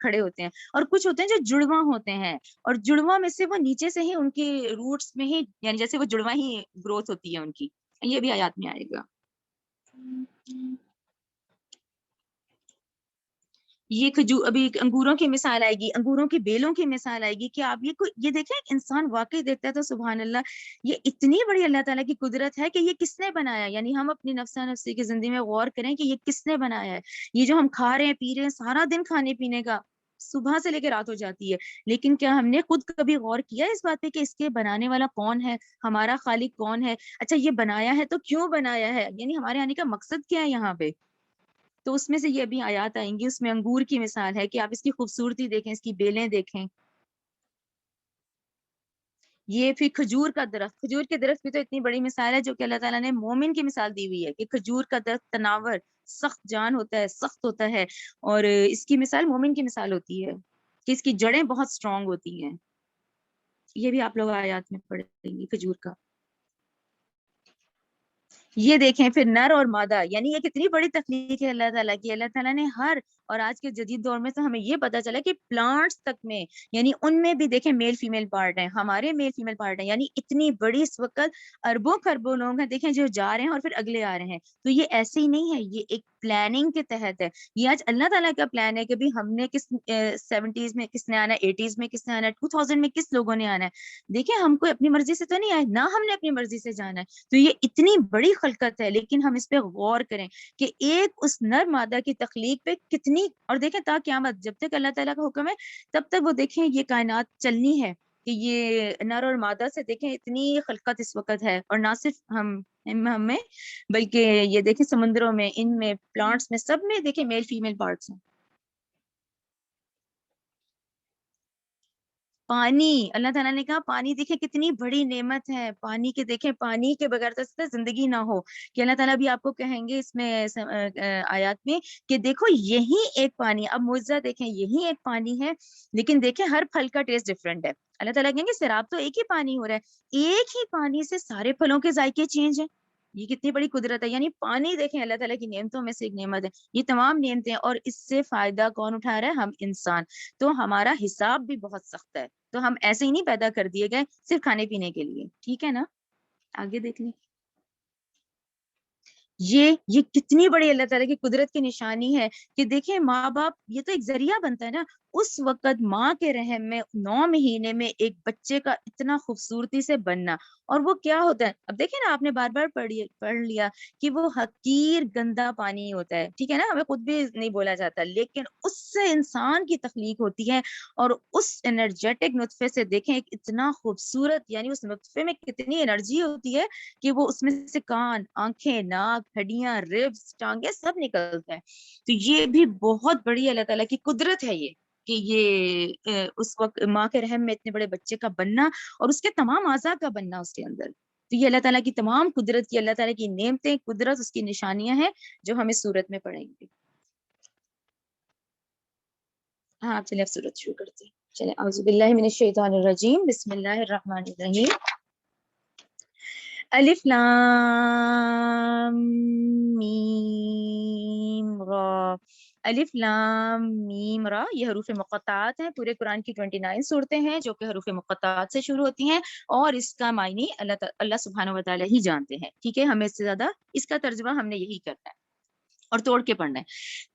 کھڑے ہوتے ہیں, اور کچھ ہوتے ہیں جو جڑواں ہوتے ہیں, اور جڑواں میں سے وہ نیچے سے ہی ان کی روٹس میں ہی, یعنی جیسے وہ جڑواں ہی گروتھ ہوتی ہے ان کی. یہ بھی آیات میں آئے گا. یہ ابھی انگوروں کی مثال آئے گی, انگوروں کی بیلوں کی مثال آئے گی کہ آپ یہ دیکھیں انسان واقعی دیکھتا ہے تو سبحان اللہ, یہ اتنی بڑی اللہ تعالیٰ کی قدرت ہے کہ یہ کس نے بنایا. یعنی ہم اپنی نفسا نفسی کی زندگی میں غور کریں کہ یہ کس نے بنایا ہے. یہ جو ہم کھا رہے ہیں پی رہے ہیں سارا دن کھانے پینے کا, صبح سے لے کے رات ہو جاتی ہے, لیکن کیا ہم نے خود کبھی غور کیا اس بات پہ کہ اس کے بنانے والا کون ہے, ہمارا خالق کون ہے. اچھا یہ بنایا ہے تو کیوں بنایا ہے, یعنی ہمارے آنے کا مقصد کیا ہے یہاں پہ. تو اس میں سے یہ بھی آیات آئیں گی, اس میں انگور کی مثال ہے کہ آپ اس کی خوبصورتی دیکھیں, اس کی بیلیں دیکھیں. یہ پھر کھجور کا درخت, کھجور کے درخت بھی تو اتنی بڑی مثال ہے جو کہ اللہ تعالیٰ نے مومن کی مثال دی ہوئی ہے کہ کھجور کا درخت تناور سخت جان ہوتا ہے, سخت ہوتا ہے, اور اس کی مثال مومن کی مثال ہوتی ہے کہ اس کی جڑیں بہت اسٹرانگ ہوتی ہیں. یہ بھی آپ لوگ آیات میں پڑھیں گے کھجور کا. یہ دیکھیں پھر نر اور مادہ, یعنی یہ کتنی بڑی تخلیق ہے اللہ تعالیٰ کی. اللہ تعالیٰ نے اور آج کے جدید دور میں تو ہمیں یہ پتا چلا کہ پلانٹس تک میں, یعنی ان میں بھی دیکھیں میل فیمیل پارٹ ہیں, ہمارے میل فیمیل پارٹ ہیں. یعنی اتنی بڑی اس وقت اربوں خربوں لوگ ہیں دیکھیں جو جا رہے ہیں اور پھر اگلے آ رہے ہیں. تو یہ ایسے ہی نہیں ہے, یہ ایک پلاننگ کے تحت ہے. یہ آج اللہ تعالیٰ کا پلان ہے کہ بھی ہم نے کس 70s میں کس نے آنا ہے, 80s میں کس نے آنا ہے, 2000 میں کس لوگوں نے آنا ہے. دیکھیں ہم کو اپنی مرضی سے تو نہیں آئے, نہ ہم نے اپنی مرضی سے جانا ہے. تو یہ اتنی بڑی خلقت ہے, لیکن ہم اس پہ غور کریں کہ ایک اس نر مادہ کی تخلیق پہ کتنی, اور دیکھیں تا قیامت جب تک اللہ تعالیٰ کا حکم ہے تب تک وہ دیکھیں یہ کائنات چلنی ہے کہ یہ نر اور مادہ سے دیکھیں اتنی خلقت اس وقت ہے. اور نہ صرف ہمیں بلکہ یہ دیکھیں سمندروں میں, ان میں, پلانٹس میں, سب میں دیکھیں میل فیمیل پارٹس ہیں. پانی, اللہ تعالیٰ نے کہا پانی دیکھیں کتنی بڑی نعمت ہے. پانی کے دیکھیں, پانی کے بغیر تو زندگی نہ ہو. کہ اللہ تعالیٰ بھی آپ کو کہیں گے اس میں آیات میں کہ دیکھو یہی ایک پانی, اب معجزہ دیکھیں یہی ایک پانی ہے, لیکن دیکھیں ہر پھل کا ٹیسٹ ڈفرینٹ ہے. اللہ تعالیٰ کہیں گے سیراب تو ایک ہی پانی ہو رہا ہے, ایک ہی پانی سے سارے پھلوں کے ذائقے چینج ہیں. یہ کتنی بڑی قدرت ہے. یعنی پانی دیکھیں اللہ تعالیٰ کی نعمتوں میں سے ایک نعمت ہے. یہ تمام نعمتیں, اور اس سے فائدہ کون اٹھا رہا ہے, ہم انسان. تو ہمارا حساب بھی بہت سخت ہے. تو ہم ایسے ہی نہیں پیدا کر دیے گئے صرف کھانے پینے کے لیے, ٹھیک ہے نا. آگے دیکھ لیں. یہ کتنی بڑی اللہ تعالیٰ کی قدرت کی نشانی ہے کہ دیکھیں ماں باپ, یہ تو ایک ذریعہ بنتا ہے نا. اس وقت ماں کے رحم میں 9 مہینے میں ایک بچے کا اتنا خوبصورتی سے بننا, اور وہ کیا ہوتا ہے, اب دیکھیں نا آپ نے بار بار پڑھ لیا کہ وہ حقیر گندا پانی ہوتا ہے, ٹھیک ہے نا, ہمیں خود بھی نہیں بولا جاتا, لیکن اس سے انسان کی تخلیق ہوتی ہے. اور اس انرجیٹک نطفے سے دیکھیں ایک اتنا خوبصورت, یعنی اس نطفے میں کتنی انرجی ہوتی ہے کہ وہ اس میں سے کان, آنکھیں, ناک, ہڈیاں, ریبس, ٹانگیں سب نکلتا ہے. تو یہ بھی بہت بڑی اللہ تعالیٰ کی قدرت ہے یہ کہ یہ اس وقت ماں کے رحم میں اتنے بڑے بچے کا بننا اور اس کے تمام اعضاء کا بننا اس کے اندر. تو یہ اللہ تعالیٰ کی تمام قدرت کی, اللہ تعالیٰ کی نعمتیں, قدرت, اس کی نشانیاں ہیں جو ہم اس صورت میں پڑھیں گے. ہاں چلے اب صورت شروع کرتے ہیں. چلے اعوذ باللہ من الشیطان الرجیم, بسم اللہ الرحمن الرحیم. الف لام میم را, الف لام میم را, یہ حروف مقطعات ہیں. پورے قرآن کی 29 صورتیں ہیں جو کہ حروف مقطعات سے شروع ہوتی ہیں, اور اس کا معنی اللہ سبحانہ و تعالیٰ ہی جانتے ہیں, ٹھیک ہے. ہمیں اس سے زیادہ اس کا ترجمہ ہم نے یہی کرنا ہے اور توڑ کے پڑھنا ہے.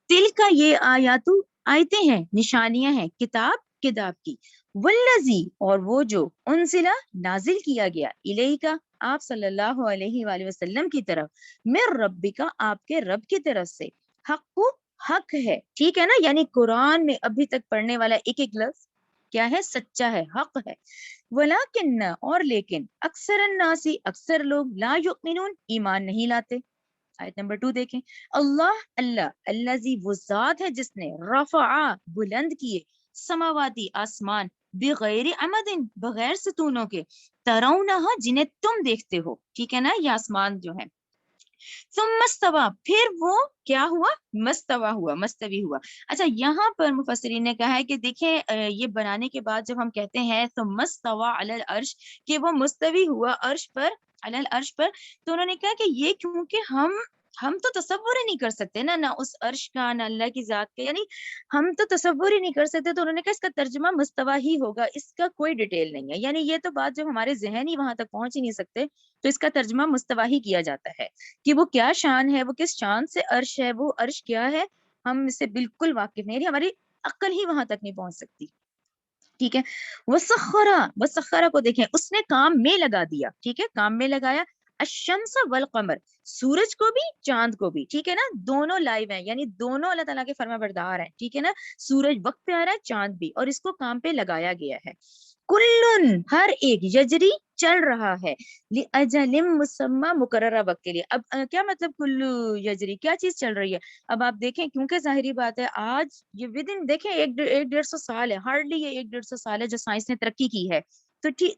تل کا یہ آیاتو, آیتیں ہیں, نشانیاں ہیں, کتاب کی. والذی, اور وہ جو, انزلہ, نازل کیا گیا, الیہ کا, آپ صلی اللہ علیہ وآلہ وسلم کی طرف, من ربک, آپ کے رب کی طرف سے, حق ہے, ٹھیک ہے نا. یعنی قرآن میں ابھی تک پڑھنے والا ایک ایک لفظ کیا ہے, سچا ہے, حق ہے. ولیکن, اور لیکن, اکثر الناسی, اکثر لوگ, لا یؤمنون, ایمان نہیں لاتے. آیت نمبر 2 دیکھیں، اللہ اللہ الذی وہ ذات ہے جس نے رفع بلند کیے سماواتی آسمان بغیر عمد بغیر ستونوں کے ترونہا جنہیں تم دیکھتے ہو، ٹھیک ہے نا، یہ آسمان جو ہے، ثم استوى پھر وہ کیا ہوا، مستوی ہوا، مستوی ہوا۔ اچھا یہاں پر مفسرین نے کہا ہے کہ دیکھیں یہ بنانے کے بعد جب ہم کہتے ہیں ثم استوى علی العرش کہ وہ مستوی ہوا عرش پر، علی العرش پر، تو انہوں نے کہا کہ یہ کیونکہ ہم تو تصور ہی نہیں کر سکتے نا، نہ اس عرش کا نہ اللہ کی ذات کا، یعنی ہم تو تصور ہی نہیں کر سکتے، تو انہوں نے کہا اس کا ترجمہ مستوی ہی ہوگا، اس کا کوئی ڈیٹیل نہیں ہے، یعنی یہ تو بات جب ہمارے ذہن ہی وہاں تک پہنچ ہی نہیں سکتے تو اس کا ترجمہ مستوی ہی کیا جاتا ہے کہ وہ کیا شان ہے، وہ کس شان سے عرش ہے، وہ عرش کیا ہے، ہم اس سے بالکل واقف نہیں، ہماری عقل ہی وہاں تک نہیں پہنچ سکتی، ٹھیک ہے۔ وسخرا کو دیکھیں، اس نے کام میں لگا دیا، ٹھیک ہے، کام میں لگایا، الشمس والقمر سورج کو بھی چاند کو بھی، ٹھیک ہے نا، دونوں لائیو ہیں، یعنی دونوں اللہ تعالیٰ کے فرما بردار ہیں، ٹھیک ہے نا، سورج وقت پہ آ رہا ہے، چاند بھی، اور اس کو کام پہ لگایا گیا ہے، کلن ہر ایک یجری چل رہا ہے لأجل مسمى مقررہ وقت کے لیے۔ اب کیا مطلب کلو یجری، کیا چیز چل رہی ہے؟ اب آپ دیکھیں کیونکہ ظاہری بات ہے آج یہ ودن دیکھیں ایک 150 سال ہے، ہارڈلی یہ 150 سال ہے جو سائنس نے ترقی کی ہے،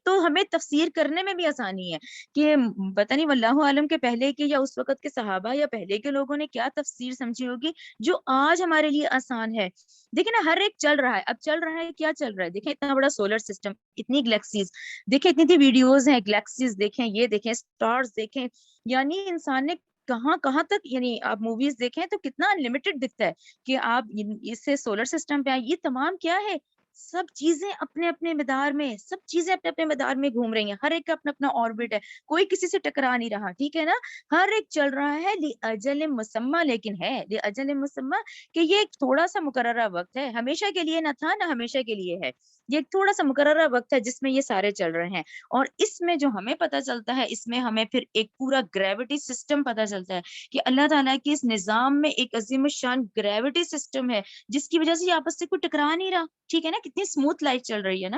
تو ہمیں تفسیر کرنے میں بھی آسانی ہے کہ پتہ نہیں واللہ عالم کے پہلے کے یا اس وقت کے صحابہ یا پہلے کے لوگوں نے کیا تفسیر سمجھی ہوگی جو آج ہمارے لیے آسان ہے۔ دیکھیں نا ہر ایک چل رہا ہے، اب چل رہا ہے کیا چل رہا ہے، دیکھیں اتنا بڑا سولر سسٹم، اتنی گلیکسیز، دیکھیں اتنی ویڈیوز ہیں، گلیکسیز دیکھیں، یہ دیکھیں، سٹارز دیکھیں، یعنی انسان نے کہاں کہاں تک، یعنی آپ موویز دیکھیں تو کتنا انلمیٹڈ دکھتا ہے کہ آپ اس سے سولر سسٹم پہ آئیں، یہ تمام کیا ہے، سب چیزیں اپنے اپنے مدار میں، سب چیزیں اپنے اپنے مدار میں گھوم رہی ہیں، ہر ایک کا اپنا اپنا آربٹ ہے، کوئی کسی سے ٹکرا نہیں رہا، ٹھیک ہے نا، ہر ایک چل رہا ہے لأجل مسمى، لیکن ہے لأجل مسمى کہ یہ ایک تھوڑا سا مقررہ وقت ہے، ہمیشہ کے لیے نہ تھا نہ ہمیشہ کے لیے ہے، یہ ایک تھوڑا سا مقررہ وقت ہے جس میں یہ سارے چل رہے ہیں، اور اس میں جو ہمیں پتہ چلتا ہے، اس میں ہمیں پھر ایک پورا گریوٹی سسٹم پتہ چلتا ہے کہ اللہ تعالیٰ کے اس نظام میں ایک عظیم الشان گریوٹی سسٹم ہے جس کی وجہ سے یہ آپس سے کوئی ٹکرا نہیں رہا، ٹھیک ہے نا، کتنی اسموتھ لائف چل رہی ہے نا،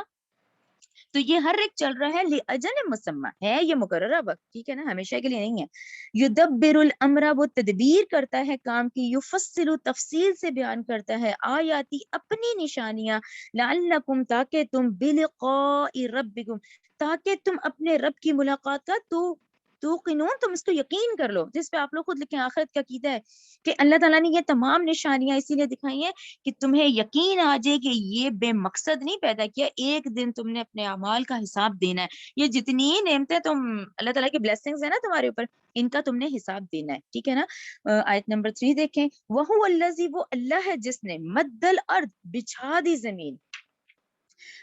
تو یہ ہر ایک چل رہا ہے لأجل مسمى، ہے یہ مقررہ وقت، ٹھیک ہے نا، ہمیشہ کے لیے نہیں ہے۔ یدبر الامر، وہ تدبیر کرتا ہے کام کی، یفصل تفصیل سے بیان کرتا ہے، آیاتی اپنی نشانیاں، لعلکم تاکہ تم بلقاء ربکم تاکہ تم اپنے رب کی ملاقات کا توقنون تم اس کو یقین کر لو، جس پہ آپ لوگ خود لکھیں آخرت کا عقیدہ ہے کہ اللہ تعالیٰ نے یہ تمام نشانیاں اسی لیے دکھائی ہیں کہ تمہیں یقین آ جائے کہ یہ بے مقصد نہیں پیدا کیا، ایک دن تم نے اپنے اعمال کا حساب دینا ہے، یہ جتنی نعمتیں تم اللہ تعالیٰ کی بلیسنگز ہیں نا تمہارے اوپر، ان کا تم نے حساب دینا ہے، ٹھیک ہے نا۔ آیت نمبر 3 دیکھیں، وَهُوَ الَّذِي، وہ اللہ ہے جس نے مد الارض بچھا دی زمین،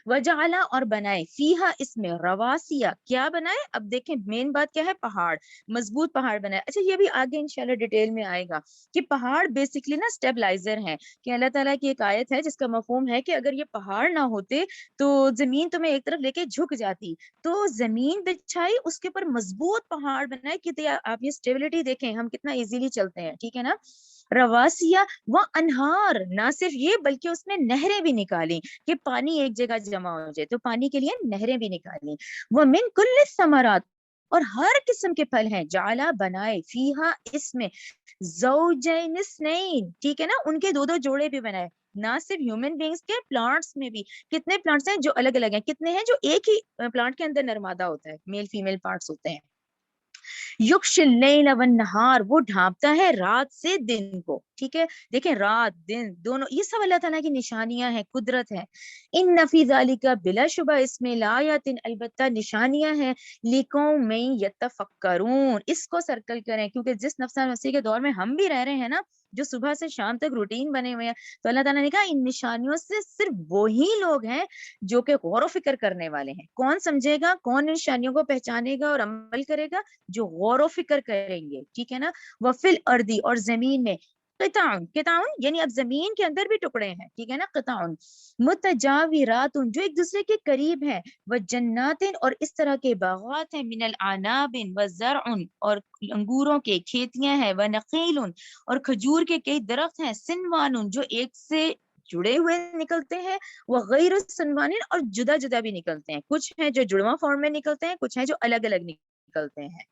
وجعلا اور بنائے، فیہا اس میں، رواسیا کیا بنائے، اب دیکھیں مین بات کیا ہے، پہاڑ، مضبوط پہاڑ بنائے، اچھا یہ بھی آگے انشاءاللہ ڈیٹیل میں آئے گا کہ پہاڑ بیسکلی نا سٹیبلائزر ہیں، کہ اللہ تعالیٰ کی ایک آیت ہے جس کا مفہوم ہے کہ اگر یہ پہاڑ نہ ہوتے تو زمین تمہیں ایک طرف لے کے جھک جاتی، تو زمین بچھائی، اس کے اوپر مضبوط پہاڑ بنائے کہ آپ یہ سٹیبلٹی دیکھیں ہم کتنا ایزیلی چلتے ہیں، ٹھیک ہے نا، رواسیا و انہار، نہ صرف یہ بلکہ اس میں نہریں بھی نکالیں کہ پانی ایک جگہ جمع ہو جائے، تو پانی کے لیے نہریں بھی نکالیں، وَمِن كُلِّ الثَّمَرَاتِ، اور ہر قسم کے پھل ہیں، جعلا بنائے، فیہا اس میں، زوجین اثنین، ٹھیک ہے نا، ان کے دو دو جوڑے بھی بنائے، نہ صرف ہیومن بینگز کے، پلانٹس میں بھی، کتنے پلانٹس ہیں جو الگ الگ ہیں، کتنے ہیں جو ایک ہی پلانٹ کے اندر نرمادہ ہوتا ہے، میل فیمیل پارٹس ہوتے ہیں، یکش اللیل والنہار، وہ ڈھانپتا ہے رات سے دن کو، ٹھیک ہے، دیکھیں رات دن دونوں، یہ سب اللہ تعالیٰ کی نشانیاں ہیں، قدرت ہے، ان فی ذالک، بلا شبہ اس میں، لآیات، البتہ نشانیاں ہیں، لقوم یتفکرون، اس کو سرکل کریں کیونکہ جس نفسا نفسی کے دور میں ہم بھی رہ رہے ہیں نا، جو صبح سے شام تک روٹین بنے ہوئے ہیں، تو اللہ تعالیٰ نے کہا ان نشانیوں سے صرف وہی لوگ ہیں جو کہ غور و فکر کرنے والے ہیں، کون سمجھے گا، کون نشانیوں کو پہچانے گا اور عمل کرے گا، جو غور و فکر کریں گے، ٹھیک ہے نا، وفل اردی، اور زمین میں، قطعن قطعن یعنی اب زمین کے اندر بھی ٹکڑے ہیں، ٹھیک ہے نا، قطعن متجاورات، جو ایک دوسرے کے قریب ہیں، وجنات، اور اس طرح کے باغات ہیں، من العناب وزرع، اور انگوروں کے کھیتیاں ہیں، ونخیل، اور کھجور کے کئی درخت ہیں، سنوان، جو ایک سے جڑے ہوئے نکلتے ہیں، وہ غیر سنوان، اور جدا جدا بھی نکلتے ہیں، کچھ ہیں جو جڑواں فارم میں نکلتے ہیں، کچھ ہیں جو الگ الگ نکلتے ہیں،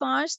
5,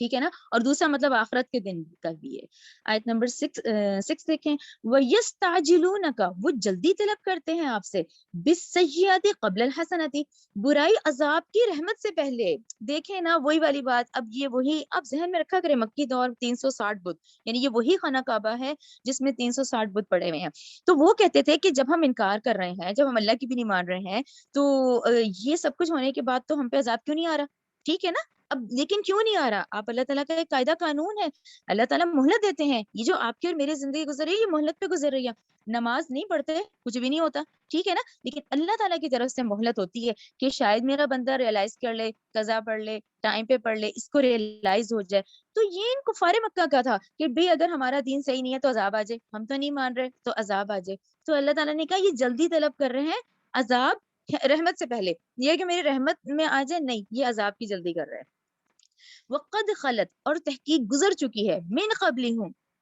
ٹھیک ہے نا, اور دوسرا مطلب آخرت کے دن کا بھی ہے. آیت نمبر 6 دیکھیں, وَيَسْتَعْجِلُونَكَ, وہ جلدی طلب کرتے ہیں آپ سے, بِالسَّيِّئَةِ قبل الحسنۃ, برائی عذاب کی رحمت سے پہلے. دیکھیں نا وہی والی بات, اب یہ وہی آپ ذہن میں رکھا کریں, مکی دور 360 بت, یعنی یہ وہی خانہ کعبہ ہے جس میں 360 بت پڑے ہوئے ہیں. تو وہ کہتے تھے کہ جب ہم انکار کر رہے ہیں, جب ہم اللہ کی بھی نہیں مان رہے ہیں, تو یہ سب کچھ ہونے کے بعد تو ہم پہ عذاب کیوں نہیں آ رہا, ٹھیک ہے نا. اب لیکن کیوں نہیں آ رہا, آپ اللہ تعالیٰ کا ایک قاعدہ قانون ہے, اللہ تعالیٰ مہلت دیتے ہیں. یہ جو آپ کی اور میری زندگی گزر رہی ہے, یہ مہلت پہ گزر رہی ہے. نماز نہیں پڑھتے کچھ بھی نہیں ہوتا, ٹھیک ہے نا, لیکن اللہ تعالیٰ کی طرف سے مہلت ہوتی ہے کہ شاید میرا بندہ ریئلائز کر لے, قضا پڑھ لے, ٹائم پہ پڑھ لے, اس کو ریئلائز ہو جائے. تو یہ ان کفار مکہ کا تھا کہ بھئی اگر ہمارا دین صحیح نہیں ہے تو عذاب آ جائے, ہم تو نہیں مان رہے تو عذاب آ جائے. تو اللہ تعالیٰ نے کہا یہ جلدی طلب کر رہے ہیں عذاب رحمت سے پہلے, یہ کہ میری رحمت میں آ جائے, نہیں, یہ عذاب کی جلدی کر رہے ہیں. وقد خلت, اور تحقیق گزر چکی ہے, من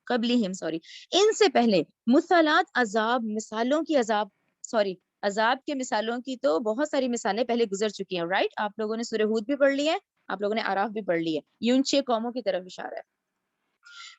قبلہم سوری, ان سے پہلے, مثالات عذاب, مثالوں کی عذاب, سوری عذاب کے مثالوں کی تو بہت ساری مثالیں پہلے گزر چکی ہیں, رائٹ. آپ لوگوں نے سورہ ہود بھی پڑھ لی ہے, آپ لوگوں نے اعراف بھی پڑھ لی ہے, یہ ان 6 قوموں کی طرف اشارہ ہے.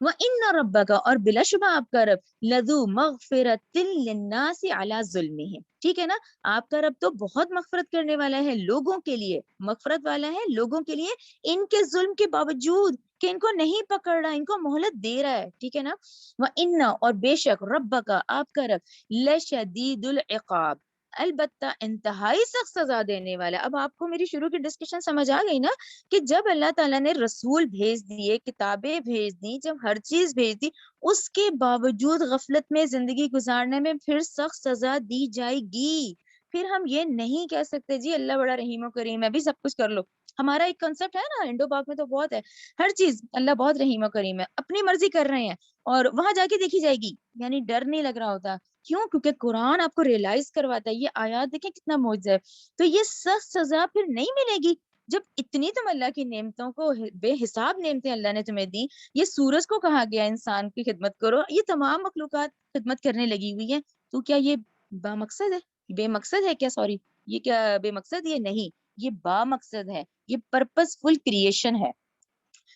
وَإِنَّ رَبَّكَ, اور بلا شبہ آپ کا رب, لَذُو مَغْفِرَةٍ لِلنَّاسِ عَلَى ظُلْمِهِمْ, ٹھیک ہے نا, آپ کا رب تو بہت مغفرت کرنے والا ہے لوگوں کے لیے, مغفرت والا ہے لوگوں کے لیے ان کے ظلم کے باوجود کہ ان کو نہیں پکڑ رہا, ان کو مہلت دے رہا ہے, ٹھیک ہے نا. وَإِنَّ, اور بے شک, رَبَّكَ, آپ کا رب, لَشَدِيدُ الْعِقَابِ, البتہ انتہائی سخت سزا دینے والا. اب آپ کو میری شروع کی ڈسکشن سمجھ آ گئی نا, کہ جب اللہ تعالیٰ نے رسول بھیج دیے, کتابیں بھیج دی, جب ہر چیز بھیج دی, اس کے باوجود غفلت میں زندگی گزارنے میں پھر سخت سزا دی جائے گی. پھر ہم یہ نہیں کہہ سکتے جی اللہ بڑا رحیم و کریم ہے, بھی سب کچھ کر لو. ہمارا ایک کنسپٹ ہے نا, انڈو پاک میں تو بہت ہے, ہر چیز اللہ بہت رحیم و کریم ہے, اپنی مرضی کر رہے ہیں, اور وہاں جا کے دیکھی جائے گی, یعنی ڈر نہیں لگ رہا ہوتا. کیوں؟ کیونکہ قرآن آپ کو ریئلائز کرواتا ہے, یہ آیات دیکھیں کتنا معجزہ ہے. تو یہ سخت سزا پھر نہیں ملے گی جب اتنی تم اللہ کی نعمتوں کو, بے حساب نعمتیں اللہ نے تمہیں دی. یہ سورج کو کہا گیا انسان کی خدمت کرو, یہ تمام مخلوقات خدمت کرنے لگی ہوئی ہے, تو کیا یہ با مقصد ہے, بے مقصد ہے کیا, سوری, یہ کیا بے مقصد, یہ نہیں, یہ با مقصد ہے, یہ پرپس فل کریشن ہے.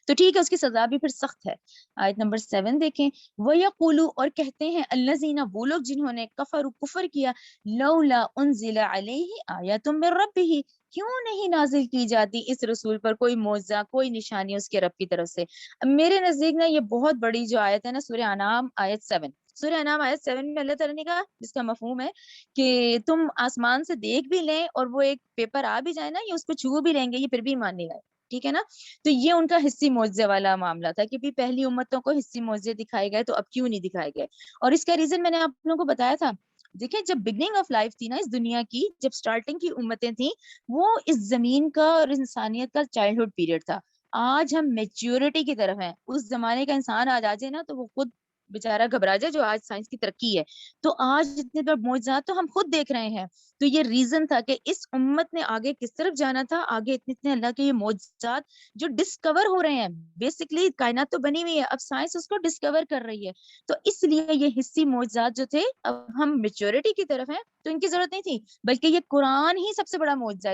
تو ٹھیک ہے, اس کی سزا بھی پھر سخت ہے. آیت نمبر 7 دیکھیں, وَيَقُولُ, اور کہتے ہیں, الَّذِينَ, وہ لوگ جنہوں نے کفر کیا, لَوْلَا أُنزِلَ عَلَيْهِ آیَةٌ مِّن رَّبِّهِ, کیوں نہیں نازل کی جاتی اس رسول پر کوئی معجزہ, کوئی نشانی اس کے رب کی طرف سے. میرے نزدیک نا یہ بہت بڑی جو آیت ہے نا, سورہ انعام آیت 7, سورہ انعام آیت 7 میں اللہ تعالیٰ نے کہا, جس کا مفہوم ہے کہ تم آسمان سے دیکھ بھی لیں اور وہ ایک پیپر آ بھی جائے نا, یہ اس کو چھو بھی لیں گے, یہ پھر بھی مان نہیں آئے, ٹھیک ہے نا. تو یہ ان کا حصی معجزے والا معاملہ تھا کہ بھی پہلی امتوں کو حصی معجزے دکھائے گئے, تو اب کیوں نہیں دکھائے گئے. اور اس کا ریزن میں نے آپ لوگوں کو بتایا تھا. دیکھیں جب بگننگ آف لائف تھی نا اس دنیا کی, جب سٹارٹنگ کی امتیں تھیں, وہ اس زمین کا اور انسانیت کا چائلڈہڈ پیریڈ تھا. آج ہم میچیورٹی کی طرف ہیں. اس زمانے کا انسان آج آ جائے نا تو وہ خود بیچارہ گھبرا جائے, جو آج سائنس کی ترقی ہے. تو آج اتنے بڑے معجزات تو ہم خود دیکھ رہے ہیں. تو یہ ریزن تھا کہ اس امت نے آگے کس طرف جانا تھا, آگے اتنے اللہ کے یہ معجزات جو ڈسکور ہو رہے ہیں. بیسکلی کائنات تو بنی ہوئی ہے, اب سائنس اس کو ڈسکور کر رہی ہے. تو اس لیے یہ حصی معجزات جو تھے, اب ہم میچورٹی کی طرف ہیں تو ان کی ضرورت نہیں تھی, بلکہ یہ قرآن ہی سب سے بڑا معجزہ ہے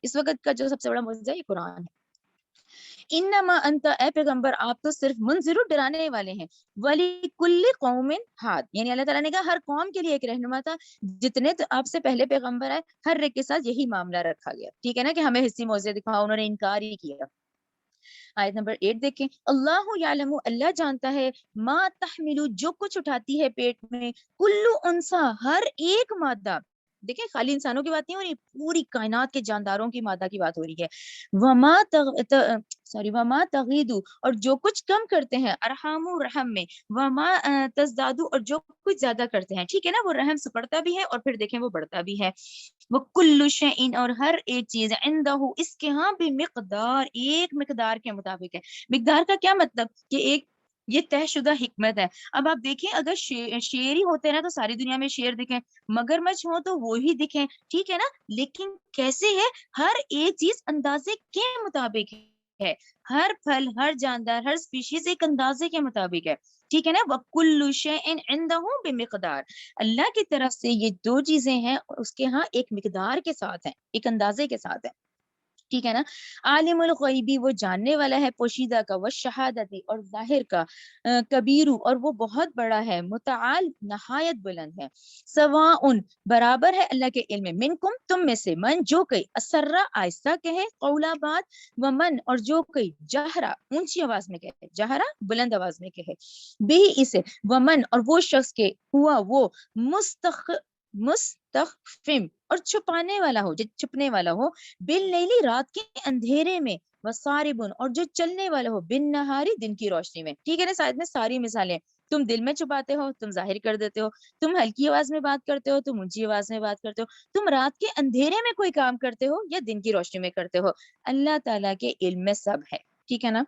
اس وقت کا جو سب سے بڑا معجزہ ہے یہ قرآن ہے. انما انت, اے پیغمبر, آپ تو صرف منذر, ڈرانے والے ہیں. وَلِكُلِّ قَوْمٍ ہاد, یعنی اللہ تعالیٰ نے کہا ہر قوم کے لیے ایک رہنما تھا. جتنے آپ سے پہلے پیغمبر آئے, ہر ایک کے ساتھ یہی معاملہ رکھا گیا, ٹھیک ہے نا, کہ ہمیں حصی معجزے دکھاؤ, انہوں نے انکار ہی کیا. آیت نمبر 8 دیکھیں, اللہ یعلم, اللہ جانتا ہے, ما تحملو, جو کچھ اٹھاتی ہے پیٹ میں, کلو انسا, ہر ایک مادہ. دیکھیں خالی انسانوں کی بات نہیں ہو رہی, پوری کائنات کے جانداروں کی مادہ کی بات ہو رہی ہے. وما تغیدو, اور جو کچھ کم کرتے ہیں, ارحام رحم میں, وما تزدادو, اور جو کچھ زیادہ کرتے ہیں, ٹھیک ہے نا, وہ رحم سپڑتا بھی ہے اور پھر دیکھیں وہ بڑھتا بھی ہے. وہ کل شیء, اور ہر ایک چیز, عندہ, اس کے ہاں بھی مقدار, ایک مقدار کے مطابق ہے. مقدار کا کیا مطلب, کہ ایک یہ طے شدہ حکمت ہے. اب آپ دیکھیں اگر شیر ہی ہوتے نا تو ساری دنیا میں شیر دکھیں, مگرمچھ ہو تو وہی دکھیں, ٹھیک ہے نا, لیکن کیسے ہے, ہر ایک چیز اندازے کے مطابق ہے. ہر پھل, ہر جاندار, ہر اسپیشیز ایک اندازے کے مطابق ہے, ٹھیک ہے نا. وَكُلُّ شَيْءٍ عِندَهُ بِمِقْدَارٍ, اللہ کی طرف سے یہ دو چیزیں ہیں, اس کے ہاں ایک مقدار کے ساتھ ہیں, ایک اندازے کے ساتھ ہیں. ٹھیک ہے نا. عالم الغیبی وہ جاننے والا ہے پوشیدہ کا، وہ شہادتی اور ظاہر کا، کبیرو اور وہ بہت بڑا ہے، متعال نہایت بلند ہے، سواء برابر ہے اللہ کے علم میں، منکم تم میں سے، من جو کوئی اسرا آہستہ کہے قولا بات، ومن اور جو کوئی جہرا اونچی آواز میں کہے، جہرا بلند آواز میں کہے، بھی اسے، ومن اور وہ شخص کے ہوا وہ مستخفم اور چھپانے والا ہو، جو چھپنے والا ہو، باللیلی رات کے اندھیرے میں، وساربن اور جو چلنے والا ہو، بن نہاری دن کی روشنی میں. ٹھیک ہے نا. شاید میں ساری مثالیں، تم دل میں چھپاتے ہو، تم ظاہر کر دیتے ہو، تم ہلکی آواز میں بات کرتے ہو، تم اونچی آواز میں بات کرتے ہو، تم رات کے اندھیرے میں کوئی کام کرتے ہو یا دن کی روشنی میں کرتے ہو، اللہ تعالیٰ کے علم میں سب ہے. ٹھیک ہے نا.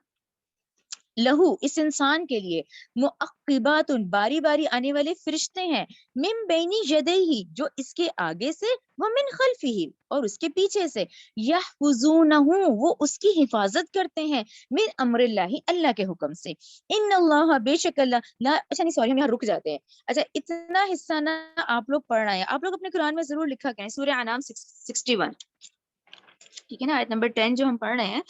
لہو اس انسان کے لیے، معقبات باری باری آنے والے فرشتے ہیں، من بینی یدیہ جو اس کے آگے سے، ومن خلفہ اور اس کے پیچھے سے، یحفظونہ وہ اس کی حفاظت کرتے ہیں، من امر اللہ اللہ کے حکم سے. ان اللہ بے شک اللہ لا، اچھا نہیں سوری ہم یہاں رک جاتے ہیں. اچھا اتنا حصہ نا آپ لوگ پڑھ رہے ہیں، آپ لوگ اپنے قرآن میں ضرور لکھا کریں سورہ انعام 61. ٹھیک ہے نا. آیت نمبر 10 جو ہم پڑھ رہے ہیں،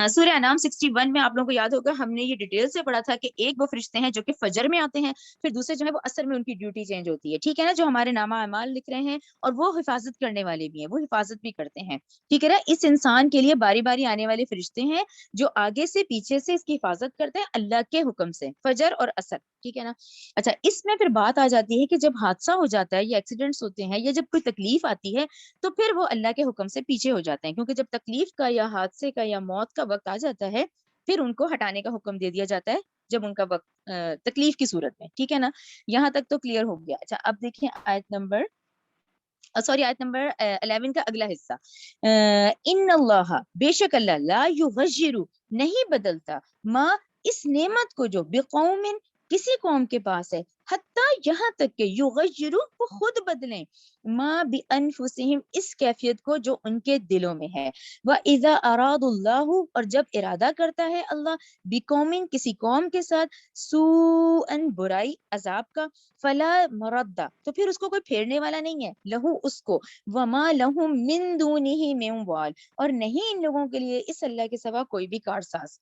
سورہ انعام 61 میں آپ لوگوں کو یاد ہوگا ہم نے یہ ڈیٹیل سے پڑھا تھا کہ ایک وہ فرشتے ہیں جو کہ فجر میں آتے ہیں، پھر دوسرے جو ہے وہ عصر میں ان کی ڈیوٹی چینج ہوتی ہے. ٹھیک ہے نا. جو ہمارے نامہ اعمال لکھ رہے ہیں اور وہ حفاظت کرنے والے بھی ہیں، وہ حفاظت بھی کرتے ہیں. ٹھیک ہے نا. اس انسان کے لیے باری باری آنے والے فرشتے ہیں جو آگے سے پیچھے سے اس کی حفاظت کرتے ہیں اللہ کے حکم سے، فجر اور عصر. ٹھیک ہے نا. اچھا اس میں پھر بات آ جاتی ہے کہ جب حادثہ ہو جاتا ہے یا ایکسیڈنٹس ہوتے ہیں یا جب کوئی تکلیف آتی ہے تو پھر وہ اللہ کے حکم سے پیچھے ہو جاتے ہیں، کیونکہ جب تکلیف کا یا حادثے کا یا موت کا وقت آ جاتا ہے پھر ان کو ہٹانے کا حکم دے دیا جاتا ہے جب ان کا وقت تکلیف کی صورت میں. ٹھیک ہے نا. یہاں تک تو کلیئر ہو گیا. اچھا اب دیکھیں آیت نمبر 11 کا اگلا حصہ. ان اللہ بے شک اللہ، لا یغیر نہیں بدلتا، ما اس نعمت کو جو، بقوم کسی قوم کے پاس ہے، حتیٰ یہاں تک کہ یغیروا وہ خود بدلیں، ما بانفسہم اس کیفیت کو جو ان کے دلوں میں ہے. وَإِذَا أَرَادَ اللَّهُ اور جب ارادہ کرتا ہے اللہ، بقوم کسی قوم کے ساتھ، سوءً برائی عذاب کا، فلا مرد تو پھر اس کو کوئی پھیرنے والا نہیں ہے، لہو اس کو، وما لہم من دونہ من وال اور نہیں ان لوگوں کے لیے اس اللہ کے سوا کوئی بھی کارساز.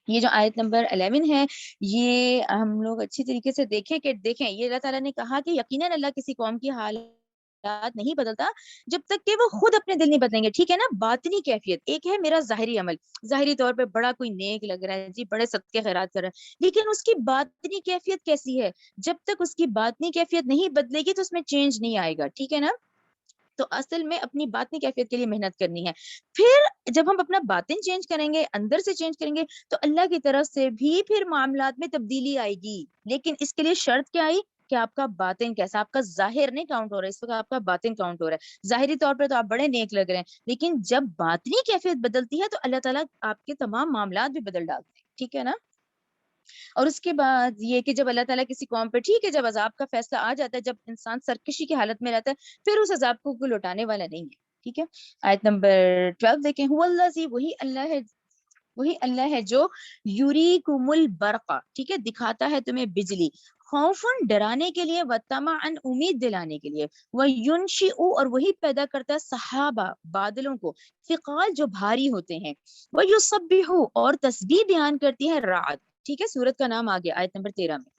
یہ جو آیت نمبر 11 ہے یہ ہم لوگ اچھی طریقے سے دیکھیں کہ دیکھیں یہ اللہ تعالیٰ نے کہا کہ یقیناً اللہ کسی قوم کی حالات نہیں بدلتا جب تک کہ وہ خود اپنے دل نہیں بدلیں گے. ٹھیک ہے نا. باطنی کیفیت ایک ہے میرا ظاہری عمل، ظاہری طور پہ بڑا کوئی نیک لگ رہا ہے جی، بڑے صدقے خیرات کر رہا ہے، لیکن اس کی باطنی کیفیت کیسی ہے؟ جب تک اس کی باطنی کیفیت نہیں بدلے گی تو اس میں چینج نہیں آئے گا. ٹھیک ہے نا. تو اصل میں اپنی باطنی کیفیت کے لیے محنت کرنی ہے. پھر جب ہم اپنا باطن چینج کریں گے، اندر سے چینج کریں گے، تو اللہ کی طرف سے بھی پھر معاملات میں تبدیلی آئے گی. لیکن اس کے لیے شرط کیا آئی کہ آپ کا باطن کیسا، آپ کا ظاہر نہیں کاؤنٹ ہو رہا ہے اس وقت، آپ کا باطن کاؤنٹ ہو رہا ہے. ظاہری طور پر تو آپ بڑے نیک لگ رہے ہیں، لیکن جب باطنی کیفیت بدلتی ہے تو اللہ تعالیٰ آپ کے تمام معاملات بھی بدل ڈالتے ہیں. ٹھیک ہے نا. اور اس کے بعد یہ کہ جب اللہ تعالیٰ کسی قوم پہ، ٹھیک ہے، جب عذاب کا فیصلہ آ جاتا ہے، جب انسان سرکشی کی حالت میں رہتا ہے، پھر اس عذاب کو کوئی لوٹانے والا نہیں ہے. ٹھیک ہے. آیت نمبر 12 دیکھیں. هو الذی وہی اللہ ہے جو یریکم البرق ٹھیک ہے دکھاتا ہے تمہیں بجلی، خوفن ڈرانے کے لیے، وطمعا امید دلانے کے لیے، وینشئ اور وہی پیدا کرتا ہے صحابہ بادلوں کو، ثقال جو بھاری ہوتے ہیں، ویسبح اور تسبیح بیان کرتی ہے رعد. ٹھیک ہے. سورت کا نام آ گیا آیت نمبر 13 میں.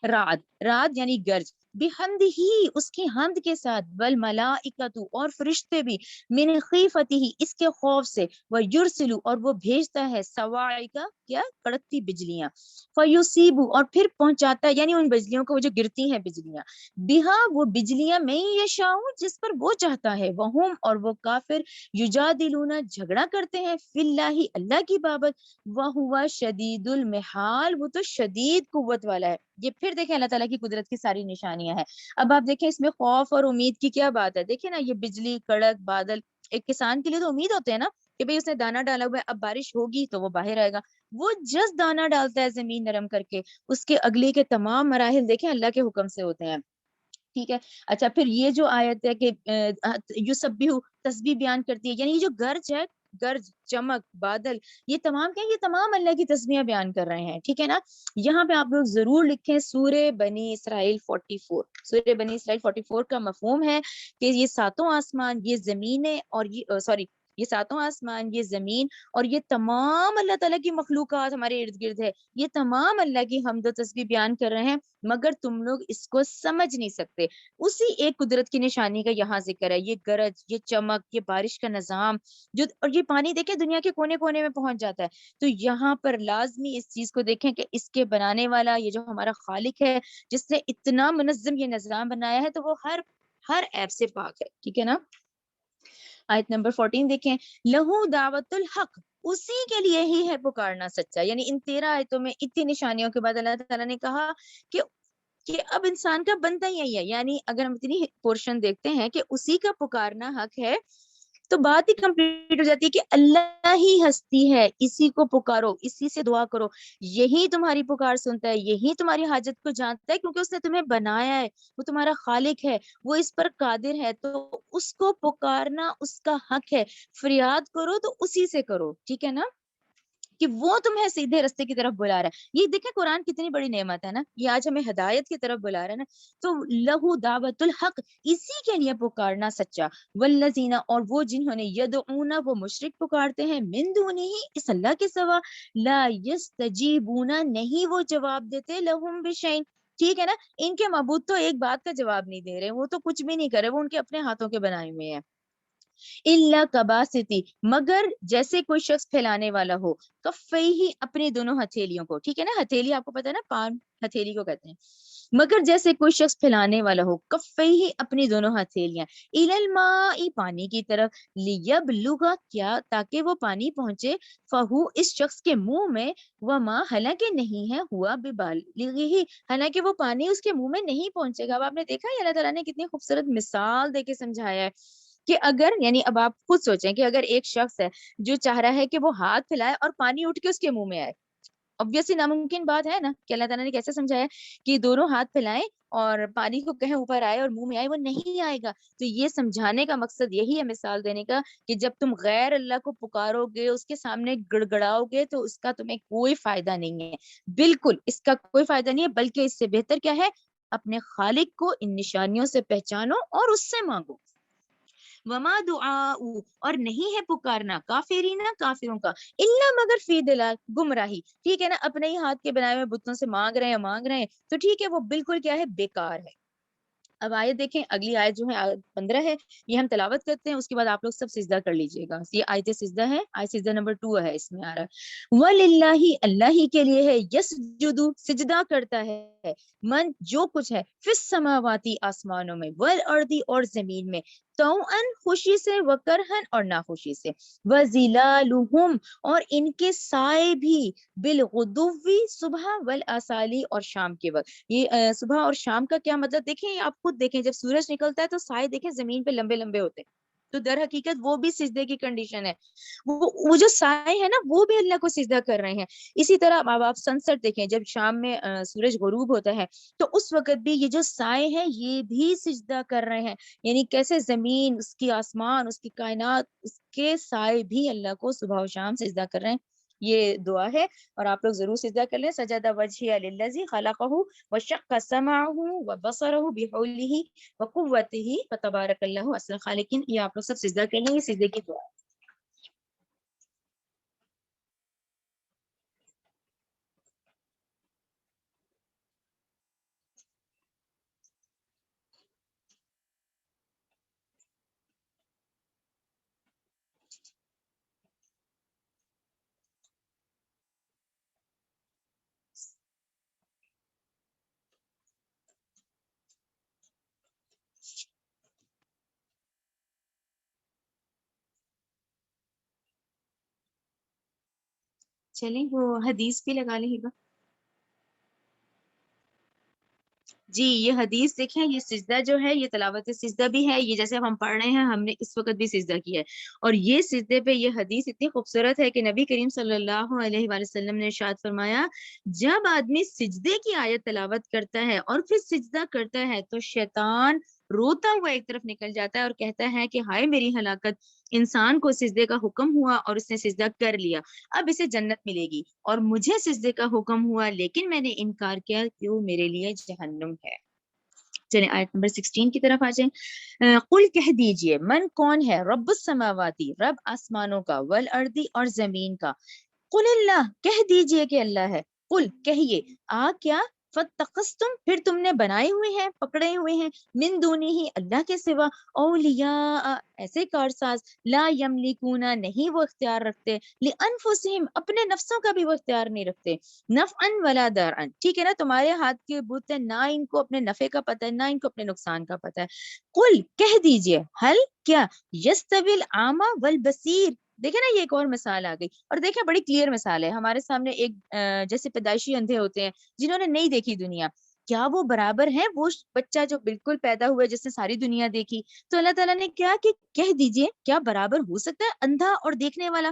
رعد، رعد یعنی گرج، بحمد ہی اس کی حمد کے ساتھ، والملائکۃ اور فرشتے بھی، من خیفتہ اس کے خوف سے، ویرسل اور وہ بھیجتا ہے، صواعق کیا کڑکتی بجلیاں، فیصیب اور پھر پہنچاتا ہے یعنی ان بجلیوں کو وہ جو گرتی ہیں بجلیاں، بہا وہ بجلیاں، میں یشاء جس پر وہ چاہتا ہے، وہم اور وہ کافر، یجادلون جھگڑا کرتے ہیں، فی اللہ اللہ کی بابت، وہو شدید المحال وہ تو شدید قوت والا ہے. یہ پھر دیکھیں اللہ تعالیٰ کی قدرت کی ساری نشانیاں ہیں. اب آپ دیکھیں اس میں خوف اور امید کی کیا بات ہے. دیکھیں نا یہ بجلی، کڑک، بادل، ایک کسان کے لیے تو امید ہوتے ہیں نا کہ بھئی اس نے دانا ڈالا ہوا ہے، اب بارش ہوگی تو وہ باہر آئے گا. وہ جس دانا ڈالتا ہے زمین نرم کر کے، اس کے اگلے کے تمام مراحل دیکھیں اللہ کے حکم سے ہوتے ہیں. ٹھیک ہے. اچھا پھر یہ جو آیت ہے کہ یسبح تسبیح بیان کرتی ہے، یعنی یہ جو گرج ہے، گرج، چمک، بادل، یہ تمام کیا، یہ تمام اللہ کی تسبیحیں بیان کر رہے ہیں. ٹھیک ہے نا. یہاں پہ آپ لوگ ضرور لکھیں سورہ بنی اسرائیل 44. سورہ بنی اسرائیل 44 کا مفہوم ہے کہ یہ ساتوں آسمان، یہ زمینیں اور یہ یہ ساتوں آسمان، یہ زمین اور یہ تمام اللہ تعالیٰ کی مخلوقات ہمارے ارد گرد ہے، یہ تمام اللہ کی حمد و تسبیح بیان کر رہے ہیں، مگر تم لوگ اس کو سمجھ نہیں سکتے۔ اسی ایک قدرت کی نشانی کا یہاں ذکر ہے، یہ گرج، یہ چمک، یہ بارش کا نظام اور یہ پانی دیکھیں دنیا کے کونے کونے میں پہنچ جاتا ہے۔ تو یہاں پر لازمی اس چیز کو دیکھیں کہ اس کے بنانے والا یہ جو ہمارا خالق ہے، جس نے اتنا منظم یہ نظام بنایا ہے، تو وہ ہر ایپ سے پاک ہے، ٹھیک ہے نا۔ آیت نمبر 14 دیکھیں، لہو دعوت الحق، اسی کے لیے ہی ہے پکارنا سچا۔ یعنی ان 13 آیتوں میں اتنی نشانیوں کے بعد اللہ تعالیٰ نے کہا کہ اب انسان کا بنتا یہی ہے۔ یعنی اگر ہم اتنی پورشن دیکھتے ہیں کہ اسی کا پکارنا حق ہے، تو بات ہی کمپلیٹ ہو جاتی ہے کہ اللہ ہی ہستی ہے، اسی کو پکارو، اسی سے دعا کرو، یہی تمہاری پکار سنتا ہے، یہی تمہاری حاجت کو جانتا ہے، کیونکہ اس نے تمہیں بنایا ہے، وہ تمہارا خالق ہے، وہ اس پر قادر ہے، تو اس کو پکارنا اس کا حق ہے۔ فریاد کرو تو اسی سے کرو، ٹھیک ہے نا، کہ وہ تمہیں سیدھے رستے کی طرف بلا رہا ہے۔ یہ دیکھیں قرآن کتنی بڑی نعمت ہے نا، یہ آج ہمیں ہدایت کی طرف بلا رہا ہے نا۔ تو لہو دعوت الحق، اسی کے لیے پکارنا سچا، والذین، اور وہ جنہوں نے یدعون، وہ مشرک پکارتے ہیں، من دونہ، اس اللہ کے سوا، لا یستجیبون، نہیں وہ جواب دیتے، لہم بشیء، ٹھیک ہے نا، ان کے معبود تو ایک بات کا جواب نہیں دے رہے، وہ تو کچھ بھی نہیں کر رہے، وہ ان کے اپنے ہاتھوں کے بنائے ہوئے ہیں۔ اللہ کباستی، مگر جیسے کوئی شخص پھیلانے والا ہو، کفیہ، اپنے دونوں ہتھیلیوں کو، ٹھیک ہے نا، ہتھیلی آپ کو پتا ہے نا، پان ہتھیلی کو کہتے ہیں، مگر جیسے کوئی شخص پھیلانے والا ہو، کفیہ، اپنی دونوں ہتھیلیاں، الی الماء، پانی کی طرف، لیبلغ، کیا، تاکہ وہ پانی پہنچے، فہو، اس شخص کے منہ میں، وما، حالانکہ نہیں ہے، ہوا ببالغہ، حالانکہ وہ پانی اس کے منہ میں نہیں پہنچے گا۔ اب آپ نے دیکھا ہے اللہ تعالیٰ نے کتنی خوبصورت مثال دے کے سمجھایا ہے کہ اگر، یعنی اب آپ خود سوچیں کہ اگر ایک شخص ہے جو چاہ رہا ہے کہ وہ ہاتھ پھیلائے اور پانی اٹھ کے اس کے منہ میں آئے، obviously ناممکن بات ہے نا، کہ اللہ تعالیٰ نے کیسے سمجھایا کہ دونوں ہاتھ پھیلائیں اور پانی کو کہیں اوپر آئے اور منہ میں آئے، وہ نہیں آئے گا۔ تو یہ سمجھانے کا مقصد یہی ہے، مثال دینے کا، کہ جب تم غیر اللہ کو پکارو گے، اس کے سامنے گڑگڑاؤ گے، تو اس کا تمہیں کوئی فائدہ نہیں ہے، بالکل اس کا کوئی فائدہ نہیں ہے، بلکہ اس سے بہتر کیا ہے، اپنے خالق کو ان نشانیوں سے پہچانو اور اس سے مانگو۔ وما دعاء، اور نہیں ہے پکارنا، کافرین، کافروں کا، الا، مگر فی دلال، گمراہی، ٹھیک ہے نا، اپنے ہی ہاتھ کے بنائے ہوئے بتوں سے مانگ رہے ہیں، تو ٹھیک ہے، وہ بالکل کیا ہے، بیکار ہے۔ اب آیت دیکھیں، اگلی آیت جو ہے آیت 15 ہے، یہ ہم تلاوت کرتے ہیں، اس کے بعد آپ لوگ سب سجدہ کر لیجئے گا۔ یہ آیت سجدہ ہے، آیت سجدہ نمبر 2 ہے، اس میں آ رہا ہے، وَلِلَّهِ، اللہ ہی کے لیے ہے، یسجد، سجدہ کرتا ہے، من، جو کچھ ہے، فی السماواتی، آسمانوں میں، والارض، اور زمین میں، طوعاً، خوشی سے، وکرہن، اور ناخوشی سے، وظلالہم، اور ان کے سائے بھی، بالغدوی، صبح، والآصالی، اور شام کے وقت۔ یہ صبح اور شام کا کیا مطلب، دیکھیں آپ خود دیکھیں، جب سورج نکلتا ہے تو سائے دیکھیں زمین پہ لمبے لمبے ہوتے ہیں، تو در حقیقت وہ بھی سجدے کی کنڈیشن ہے، وہ جو سائے ہے نا، وہ بھی اللہ کو سجدہ کر رہے ہیں۔ اسی طرح اب آپ سن سیٹ دیکھیں، جب شام میں سورج غروب ہوتا ہے، تو اس وقت بھی یہ جو سائے ہیں، یہ بھی سجدہ کر رہے ہیں۔ یعنی کیسے زمین، اس کی آسمان، اس کی کائنات، اس کے سائے بھی اللہ کو صبح و شام سجدہ کر رہے ہیں۔ یہ دعا ہے، اور آپ لوگ ضرور سجدہ کر لیں۔ سجد وجہی للذی خلقہ وشق سمعہ وبصرہ بحولہ وقوتہ فتبارک اللہ احسن الخالقین۔ یہ آپ لوگ سب سجدہ کر لیں، یہ سجدے کی دعا ہے۔ چلیں وہ حدیث بھی لگا لیں گا۔ جی، یہ حدیث دیکھیں، یہ سجدہ جو ہے، یہ تلاوت سجدہ بھی ہے، یہ جیسے اب ہم پڑھ رہے ہیں، ہم نے اس وقت بھی سجدہ کیا ہے، اور یہ سجدے پہ یہ حدیث اتنی خوبصورت ہے کہ نبی کریم صلی اللہ علیہ وآلہ وسلم نے ارشاد فرمایا، جب آدمی سجدے کی آیت تلاوت کرتا ہے اور پھر سجدہ کرتا ہے، تو شیطان روتا ہوا ایک طرف نکل جاتا ہے اور کہتا ہے کہ ہائے میری ہلاکت، انسان کو سجدے کا حکم ہوا اور اس نے سجدہ کر لیا، اب اسے جنت ملے گی، اور مجھے سجدے کا حکم ہوا لیکن میں نے انکار کیا، کیوں، میرے لیے جہنم ہے۔ چلیں آیت نمبر 16 کی طرف آ جائیں. قل کہہ دیجئے من کون ہے رب السماواتی رب آسمانوں کا والارضی اور زمین کا. قل اللہ کہہ دیجئے کہ اللہ ہے. قل کہیے کیا فتقستم پھر تم نے بنائے ہوئے ہیں پکڑے ہوئے ہیں من دونی ہی اللہ کے سوا اولیاء ایسے کارساز لا یملکون نہیں وہ اختیار رکھتے لانفسہم اپنے نفسوں کا بھی وہ اختیار نہیں رکھتے نفعا ولا ضرعا. ٹھیک ہے نا, تمہارے ہاتھ کے بت ہے, نہ ان کو اپنے نفع کا پتہ ہے نہ ان کو اپنے نقصان کا پتہ ہے. قل کہہ دیجئے حل کیا یستوی الاعمی والبصیر. دیکھیں نا یہ ایک اور مثال آ گئی, اور دیکھیں بڑی کلیئر مثال ہے ہمارے سامنے. ایک جیسے پیدائشی اندھے ہوتے ہیں جنہوں نے نہیں دیکھی دنیا, کیا وہ برابر ہے وہ بچہ جو بالکل پیدا ہوا جس نے ساری دنیا دیکھی؟ تو اللہ تعالیٰ نے کیا کہ کہہ دیجئے کیا برابر ہو سکتا ہے اندھا اور دیکھنے والا؟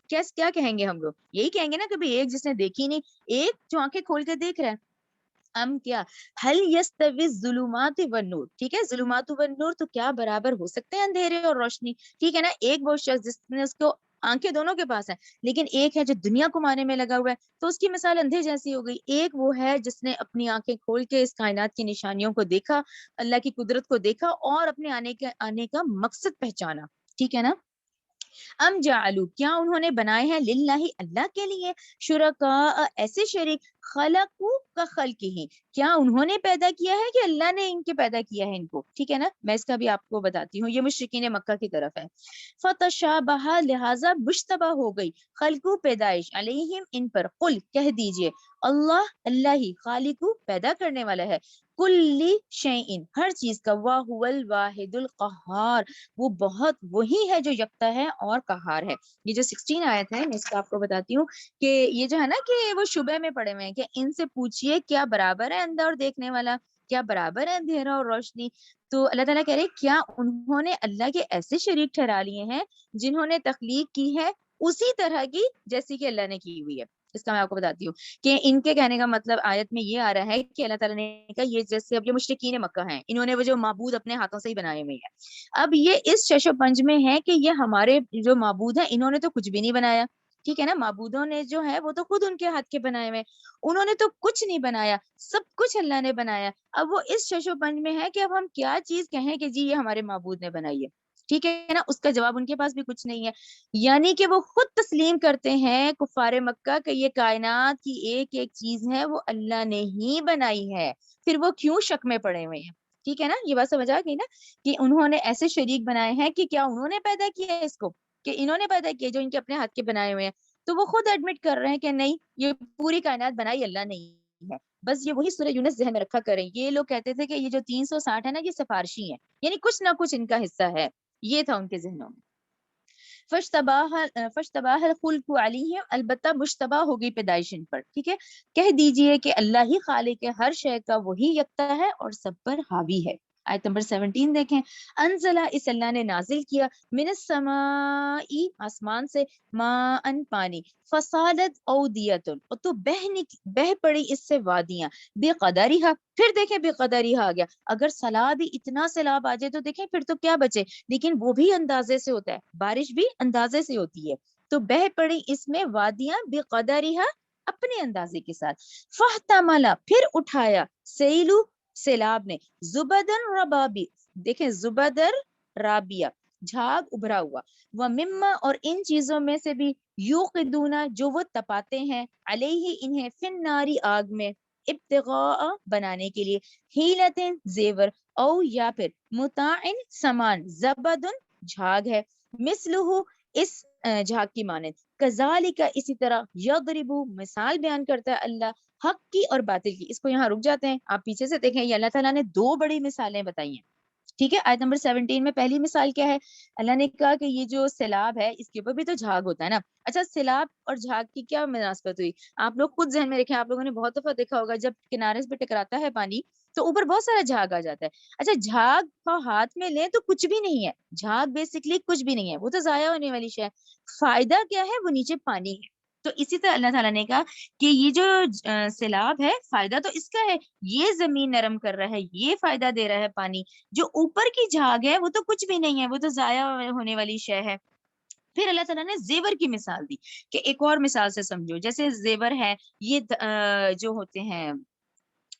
کیا کہیں گے ہم لوگ؟ یہی کہیں گے نا, کبھی ایک جس نے دیکھی نہیں, ایک جو آنکھیں کھول کے دیکھ رہا ہے. کیا حل یستوی الظلمات والنور. ٹھیک ہے, ظلمات والنور تو کیا برابر ہو سکتے ہیں اندھیرے اور روشنی؟ ٹھیک ہے نا, ایک وہ شخص جس نے اس کو آنکھیں دونوں کے پاس ہیں, لیکن ایک ہے جو دنیا کو مانے میں لگا ہوا ہے, تو اس کی مثال اندھے جیسی ہو گئی. ایک وہ ہے جس نے اپنی آنکھیں کھول کے اس کائنات کی نشانیوں کو دیکھا, اللہ کی قدرت کو دیکھا اور اپنے آنے کا مقصد پہچانا. ٹھیک ہے نا. جعلوا کیا انہوں نے بنائے ہیں للہ اللہ کے لیے شرکاء ایسے شریک خلقو کا خلق ہی, کیا انہوں نے پیدا کیا ہے کہ اللہ نے ان کے پیدا کیا ہے ان کو؟ ٹھیک ہے نا, میں اس کا بھی آپ کو بتاتی ہوں, یہ مشرکین مکہ کی طرف ہے. فتشابہ لہذا مشتبہ ہو گئی خلقو پیدائش علیہم ان پر. قل کہہ دیجئے اللہ ہی خالقو پیدا کرنے والا ہے کل شیئن ہر چیز کا, واہو الواحد القہار وہ بہت وہی ہے جو یکتا ہے اور قہار ہے. یہ جو 16 آیت ہے میں اس کا آپ کو بتاتی ہوں کہ یہ جو ہے نا کہ وہ شبہ میں پڑے ہوئے ہیں کہ ان سے پوچھئے کیا برابر ہے اندھا اور دیکھنے والا, کیا برابر ہے اندھیرا اور روشنی؟ تو اللہ تعالیٰ کہہ رہے کیا انہوں نے اللہ کے ایسے شریک ٹھہرا لیے ہیں جنہوں نے تخلیق کی ہے اسی طرح کی جیسی کہ اللہ نے کی ہوئی ہے. اس کا میں آپ کو بتاتی ہوں کہ ان کے کہنے کا مطلب آیت میں یہ آ رہا ہے کہ اللہ تعالیٰ نے کہا یہ جیسے اب یہ مشرکین مکہ ہیں, انہوں نے وہ جو معبود اپنے ہاتھوں سے ہی بنائے ہوئے ہیں, اب یہ اس شش و پنج میں ہے کہ یہ ہمارے جو معبود ہیں انہوں نے تو کچھ بھی نہیں بنایا. ٹھیک ہے نا, معبودوں نے جو ہے وہ تو خود ان کے ہاتھ کے بنائے ہوئے, انہوں نے تو کچھ نہیں بنایا, سب کچھ اللہ نے بنایا. اب وہ اس شش و پنج میں ہے کہ اب ہم کیا چیز کہیں کہ جی یہ ہمارے معبود نے بنائی ہے. ٹھیک ہے نا, اس کا جواب ان کے پاس بھی کچھ نہیں ہے. یعنی کہ وہ خود تسلیم کرتے ہیں کفار مکہ کہ یہ کائنات کی ایک ایک چیز ہے وہ اللہ نے ہی بنائی ہے, پھر وہ کیوں شک میں پڑے ہوئے ہیں. ٹھیک ہے نا, یہ بات سمجھ آ گئی نا کہ انہوں نے ایسے شریک بنائے ہیں کہ کیا انہوں نے پیدا کیا ہے اس کو, کہ انہوں نے پیدا کیا جو ان کے اپنے ہاتھ کے بنائے ہوئے ہیں. تو وہ خود ایڈمٹ کر رہے ہیں کہ نہیں یہ پوری کائنات بنائی اللہ نہیں ہے. بس یہ وہی سورہ یونس ذہن میں رکھا کریں. یہ لوگ کہتے تھے کہ یہ جو 360 ہے نا یہ سفارشی ہیں, یعنی کچھ نہ کچھ ان کا حصہ ہے, یہ تھا ان کے ذہنوں میں. فشتباہ الخلق علیہم البتہ مشتبہ ہوگی پیدائش ان پر. ٹھیک ہے, کہہ دیجئے کہ اللہ ہی خالق ہے ہر شے کا, وہی یکتا ہے اور سب پر حاوی ہے. آیت نمبر 17 دیکھیں. انزلہ اس اللہ نے نازل کیا من السماء آسمان سے ماء پانی فسالت اودیتن تو بہ پڑی اس سے وادیاں بے قدریہ. پھر دیکھیں بے قدریہ آ گیا, اگر سیلاب ہی اتنا سیلاب آ جائے تو دیکھیں پھر تو کیا بچے, لیکن وہ بھی اندازے سے ہوتا ہے, بارش بھی اندازے سے ہوتی ہے. تو بہ پڑی اس میں وادیاں بے قدریہ اپنے اندازے کے ساتھ. فاحتمل پھر اٹھایا سیلو سیلاب نے زبدن ربابی دیکھیں زبدر رابیہ جھاگ ابھرا ہوا وہ مما اور ان چیزوں میں سے بھی یوقدونا جو وہ تپاتے ہیں علیہ انہیں فن ناری آگ میں ابتغاء بنانے کے لیے ہیلتن زیور او یا پھر متاعن سامان زبدن جھاگ ہے مثلہ اس جھاگ کی مانند کذالک اسی طرح یضربو مثال بیان کرتا ہے اللہ حق کی اور باطل کی. اس کو یہاں رک جاتے ہیں, آپ پیچھے سے دیکھیں یہ اللہ تعالیٰ نے دو بڑی مثالیں بتائی ہیں. ٹھیک ہے, آیت نمبر 17 میں پہلی مثال کیا ہے, اللہ نے کہا کہ یہ جو سیلاب ہے اس کے اوپر بھی تو جھاگ ہوتا ہے نا. اچھا سیلاب اور جھاگ کی کیا مناسبت ہوئی, آپ لوگ خود ذہن میں رکھیں, آپ لوگوں نے بہت دفعہ دیکھا ہوگا جب کنارے پہ ٹکراتا ہے پانی تو اوپر بہت سارا جھاگ آ جاتا ہے. اچھا جھاگ کو ہاتھ میں لیں تو کچھ بھی نہیں ہے, جھاگ بیسکلی کچھ بھی نہیں ہے, وہ تو ضائع ہونے والی شے ہے. فائدہ کیا ہے, وہ نیچے پانی ہے. تو اسی طرح اللہ تعالیٰ نے کہا کہ یہ جو سیلاب ہے فائدہ تو اس کا ہے, یہ زمین نرم کر رہا ہے, یہ فائدہ دے رہا ہے پانی. جو اوپر کی جھاگ ہے وہ تو کچھ بھی نہیں ہے, وہ تو ضائع ہونے والی شے ہے. پھر اللہ تعالیٰ نے زیور کی مثال دی کہ ایک اور مثال سے سمجھو, جیسے زیور ہے یہ جو ہوتے ہیں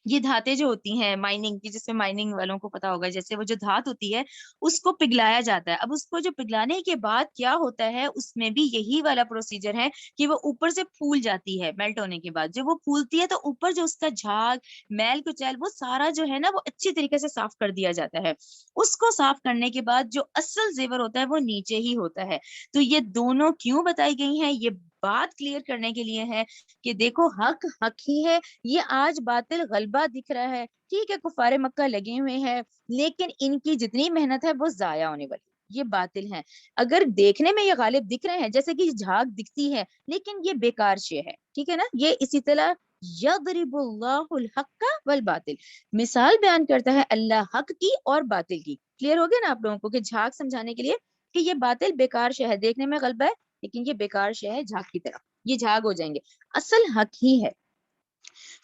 یہ دھاتیں جو ہوتی ہیں مائننگ کی، جس میں مائننگ والوں کو پتا ہوگا، جیسے وہ جو دھات ہوتی ہے اس کو پگھلایا جاتا ہے. اب اس کو جو پگھلانے کے بعد کیا ہوتا ہے، اس میں بھی یہی والا پروسیجر ہے کہ وہ اوپر سے پھول جاتی ہے. میلٹ ہونے کے بعد جب وہ پھولتی ہے تو اوپر جو اس کا جھاگ، میل کچیل، وہ سارا جو ہے نا وہ اچھی طریقے سے صاف کر دیا جاتا ہے. اس کو صاف کرنے کے بعد جو اصل زیور ہوتا ہے وہ نیچے ہی ہوتا ہے. تو یہ دونوں کیوں بتائی گئی ہیں، یہ بات کلیئر کرنے کے لیے ہے کہ دیکھو حق حق ہی ہے. یہ آج باطل غلبہ دکھ رہا ہے، ٹھیک ہے، کفار مکہ لگے ہوئے ہیں، لیکن ان کی جتنی محنت ہے وہ ضائع ہونے والی. یہ باطل ہے. اگر دیکھنے میں یہ غالب دکھ رہے ہیں جیسے کہ جھاگ دکھتی ہے، لیکن یہ بیکار شے ہے. ٹھیک ہے نا. یہ اسی طرح یضرب اللہ الحق والباطل، مثال بیان کرتا ہے اللہ حق کی اور باطل کی. کلیئر ہو گیا نا آپ لوگوں کو کہ جھاگ سمجھانے کے لیے کہ یہ باطل بیکار شے ہے، دیکھنے میں غلبہ ہے لیکن یہ بیکار شے ہے جھاگ کی طرح. یہ جھاگ ہو جائیں گے، اصل حق ہی ہے.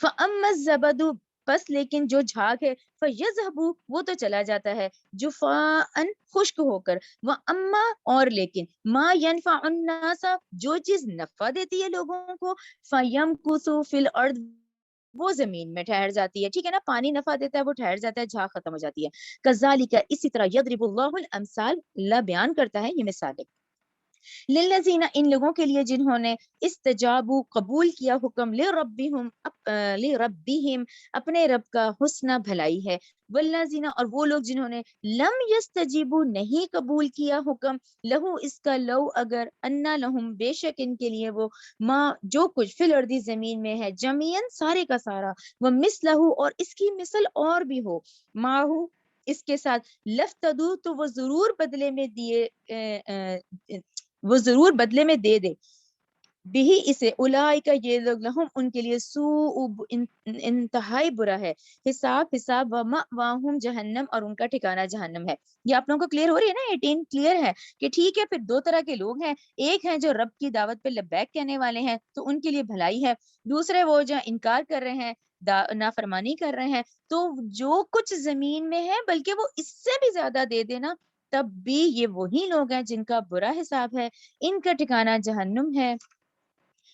فَأَمَّا الزَّبَدُ، بس لیکن جو جھاگ ہے، فَيَذْهَبُ، وہ تو چلا جاتا ہے، جُفَاءً، خشک ہو کر. وَأَمَّا، اور لیکن، مَا يَنْفَعُ النَّاسَ، جو چیز نفع دیتی ہے لوگوں کو، فَيَمْكُثُ فِي الْأَرْضِ، وہ زمین میں ٹھہر جاتی ہے. ٹھیک ہے نا. پانی نفع دیتا ہے، وہ ٹھہر جاتا ہے، جھاگ ختم ہو جاتی ہے. كَذَلِكَ، اسی طرح، يَضْرِبُ اللَّهُ الْأَمْثَالَ، اللہ بیان کرتا ہے یہ مثالیں. للذین، ان لوگوں کے لیے جنہوں نے استجابو، قبول کیا حکم، لربہم، اپنے رب کا، حسنہ، بھلائی ہے. والذین، اور وہ لوگ جنہوں نے لم یستجیبو، نہیں قبول کیا حکم، لہو، اس کا، لو، اگر، انا لہم، بے شک ان کے لیے، وہ، ما، جو کچھ، فی الارض، زمین میں ہے، جمیعاً، سارے کا سارا، وہ مثلہ، اور اس کی مثل اور بھی ہو، ماہو، اس کے ساتھ، لفتدو، تو وہ ضرور بدلے میں دیے، وہ ضرور بدلے میں دے دے، بھی اسے، اولئک، یہ لوگ، لہم، ان کے لیے، سوء، انتہائی برا ہے، حساب، ومأواہم جہنم، اور ان کا ٹھکانہ جہنم ہے. یہ آپ لوگوں کو کلیئر ہو رہی ہے نا؟ 18 کلیئر ہے کہ ٹھیک ہے. پھر دو طرح کے لوگ ہیں، ایک ہیں جو رب کی دعوت پہ لبیک کہنے والے ہیں تو ان کے لیے بھلائی ہے، دوسرے وہ جو انکار کر رہے ہیں، نافرمانی کر رہے ہیں. تو جو کچھ زمین میں ہے، بلکہ وہ اس سے بھی زیادہ دے دینا، تب بھی یہ وہی لوگ ہیں جن کا برا حساب ہے، ان کا ٹھکانہ جہنم ہے.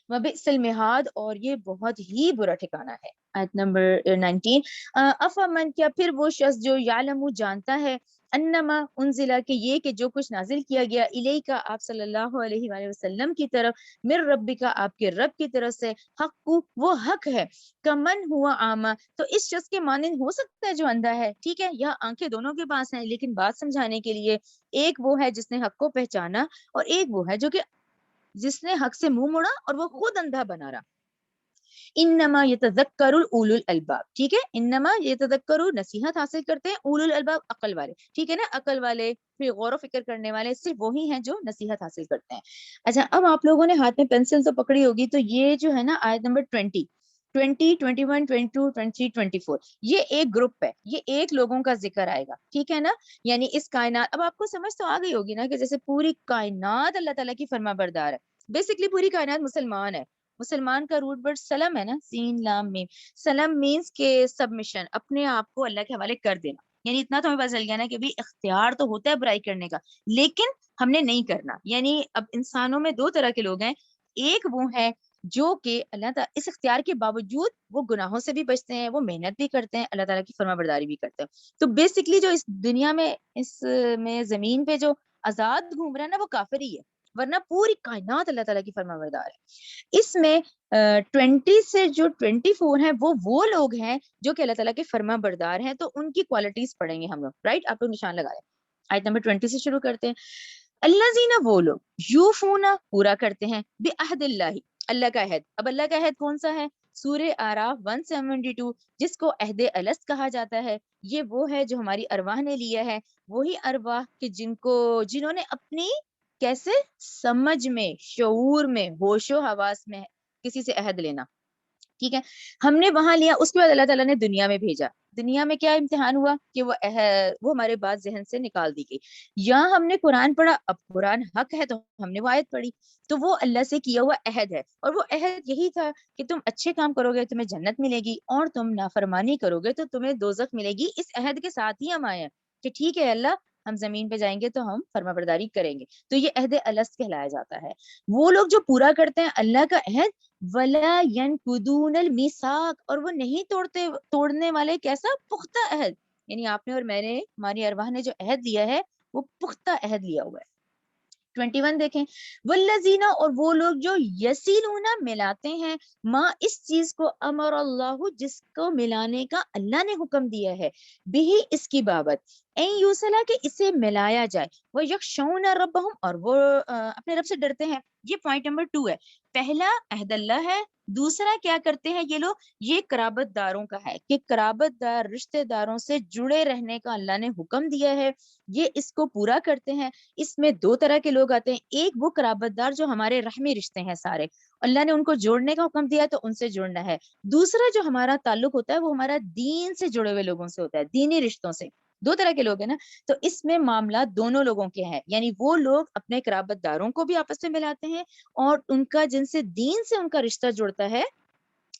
وبئس المہاد، اور یہ بہت ہی برا ٹھکانہ ہے. آیت نمبر 19. افمن، کیا پھر وہ شخص جو یعلم، جانتا ہے، انما انزلہ، کہ یہ کہ جو کچھ نازل کیا گیا، الیکا، آپ صلی اللہ علیہ وآلہ وسلم کی طرف، من ربک، آپ کے رب کی طرف سے، حق، وہ حق ہے، کمن ہوا عامہ، تو اس شخص کے مانند ہو سکتا ہے جو اندھا ہے. ٹھیک ہے. یہ آنکھیں دونوں کے پاس ہیں، لیکن بات سمجھانے کے لیے، ایک وہ ہے جس نے حق کو پہچانا، اور ایک وہ ہے جو کہ جس نے حق سے منہ موڑا اور وہ خود اندھا بنا رہا. انما یتذکر اولو الالباب. ٹھیک ہے. انما یتذکر، نصیحت حاصل کرتے ہیں، اولو الالباب، عقل والے. ٹھیک ہے نا. عقل والے، پھر غور و فکر کرنے والے، صرف وہی ہیں جو نصیحت حاصل کرتے ہیں. اچھا، اب آپ لوگوں نے ہاتھ میں پینسل تو پکڑی ہوگی، تو یہ جو ہے نا آیت نمبر 20، 21، 22، 23، 24، یہ ایک گروپ ہے، یہ ایک لوگوں کا ذکر آئے گا. ٹھیک ہے نا. یعنی اس کائنات، اب آپ کو سمجھ تو آ گئی ہوگی نا کہ جیسے پوری کائنات اللہ تعالیٰ کی فرما بردار ہے. بیسکلی پوری کائنات مسلمان ہے. مسلمان کا روٹ ورڈ سلم ہے نا، سین لام میم. سلم مینس کے سبمیشن، اپنے آپ کو اللہ کے حوالے کر دینا. یعنی اتنا تو ہمیں پتہ چل گیا نا کہ بھی اختیار تو ہوتا ہے برائی کرنے کا، لیکن ہم نے نہیں کرنا. یعنی اب انسانوں میں دو طرح کے لوگ ہیں. ایک وہ ہے جو کہ اللہ تعالیٰ اس اختیار کے باوجود وہ گناہوں سے بھی بچتے ہیں، وہ محنت بھی کرتے ہیں، اللہ تعالیٰ کی فرما برداری بھی کرتے ہیں. تو بیسکلی جو اس دنیا میں، اس میں زمین پہ جو آزاد گھوم رہا ہے نا، وہ کافر ہی ہے، ورنہ پوری کائنات اللہ تعالیٰ کی فرما بردار ہے. اس میں 20 سے جو 24 ہیں، وہ لوگ ہیں جو کہ اللہ تعالیٰ کے فرما بردار ہیں. تو ان کی کوالٹیز پڑھیں گے ہم لوگ. رائٹ. آپ لوگ نشان لگائیں. آیت نمبر 20 سے شروع کرتے ہیں. الذین، وہ لوگ، یوفونا، پورا کرتے ہیں، بعہد اللہ، اللہ کا عہد. اب اللہ کا عہد کون سا ہے؟ سورہ اعراف 172، جس کو عہد الست کہا جاتا ہے. یہ وہ ہے جو ہماری ارواح نے لیا ہے، وہی ارواح کہ جنہوں نے اپنی، کیسے، سمجھ میں، شعور میں، ہوش و حواس میں کسی سے عہد لینا. ٹھیک ہے. ہم نے وہاں لیا، اس کے بعد اللہ تعالیٰ نے دنیا میں بھیجا. دنیا میں کیا امتحان ہوا کہ وہ ہمارے بعد ذہن سے نکال دی گئی. یہاں ہم نے قرآن پڑھا، اب قرآن حق ہے تو ہم نے وہ آیت پڑھی. تو وہ اللہ سے کیا ہوا عہد ہے، اور وہ عہد یہی تھا کہ تم اچھے کام کرو گے تمہیں جنت ملے گی، اور تم نافرمانی کرو گے تو تمہیں دوزخ ملے گی. اس عہد کے ساتھ ہی ہم آئے ہیں کہ ٹھیک ہے اللہ، ہم زمین پہ جائیں گے تو ہم فرما برداری کریں گے. تو یہ عہد الست کہلایا جاتا ہے. وہ لوگ جو پورا کرتے ہیں اللہ کا عہد، ولا ینقضون المیثاق، اور وہ نہیں توڑنے والے کیسا پختہ عہد. یعنی آپ نے اور میں نے، ہماری ارواح نے جو عہد لیا ہے وہ پختہ عہد لیا ہوا ہے. 21 دیکھیں، والذین، اور وہ لوگ جو یسیلون ملاتے ہیں، ماں اس چیز کو امر اللہ جس کو ملانے کا اللہ نے حکم دیا ہے، بھی اس کی بابت، این یوسلا کہ اسے ملایا جائے، وہ یخشون ربہم، اور وہ اپنے رب سے ڈرتے ہیں. یہ پوائنٹ نمبر 2 ہے. پہلا عہد اللہ ہے، دوسرا کیا کرتے ہیں یہ لوگ، یہ قرابت داروں کا ہے کہ قرابت دار رشتہ داروں سے جڑے رہنے کا اللہ نے حکم دیا ہے، یہ اس کو پورا کرتے ہیں. اس میں 2 طرح کے لوگ آتے ہیں. ایک وہ قرابت دار جو ہمارے رحمی رشتے ہیں سارے، اللہ نے ان کو جوڑنے کا حکم دیا تو ان سے جڑنا ہے. دوسرا جو ہمارا تعلق ہوتا ہے وہ ہمارا دین سے جڑے ہوئے لوگوں سے ہوتا ہے، دینی رشتوں سے. 2 طرح کے لوگ ہیں نا. تو اس میں معاملات دونوں لوگوں کے ہیں، یعنی وہ لوگ اپنے قرابت داروں کو بھی آپس میں ملاتے ہیں، اور ان کا جن سے دین سے ان کا رشتہ جڑتا ہے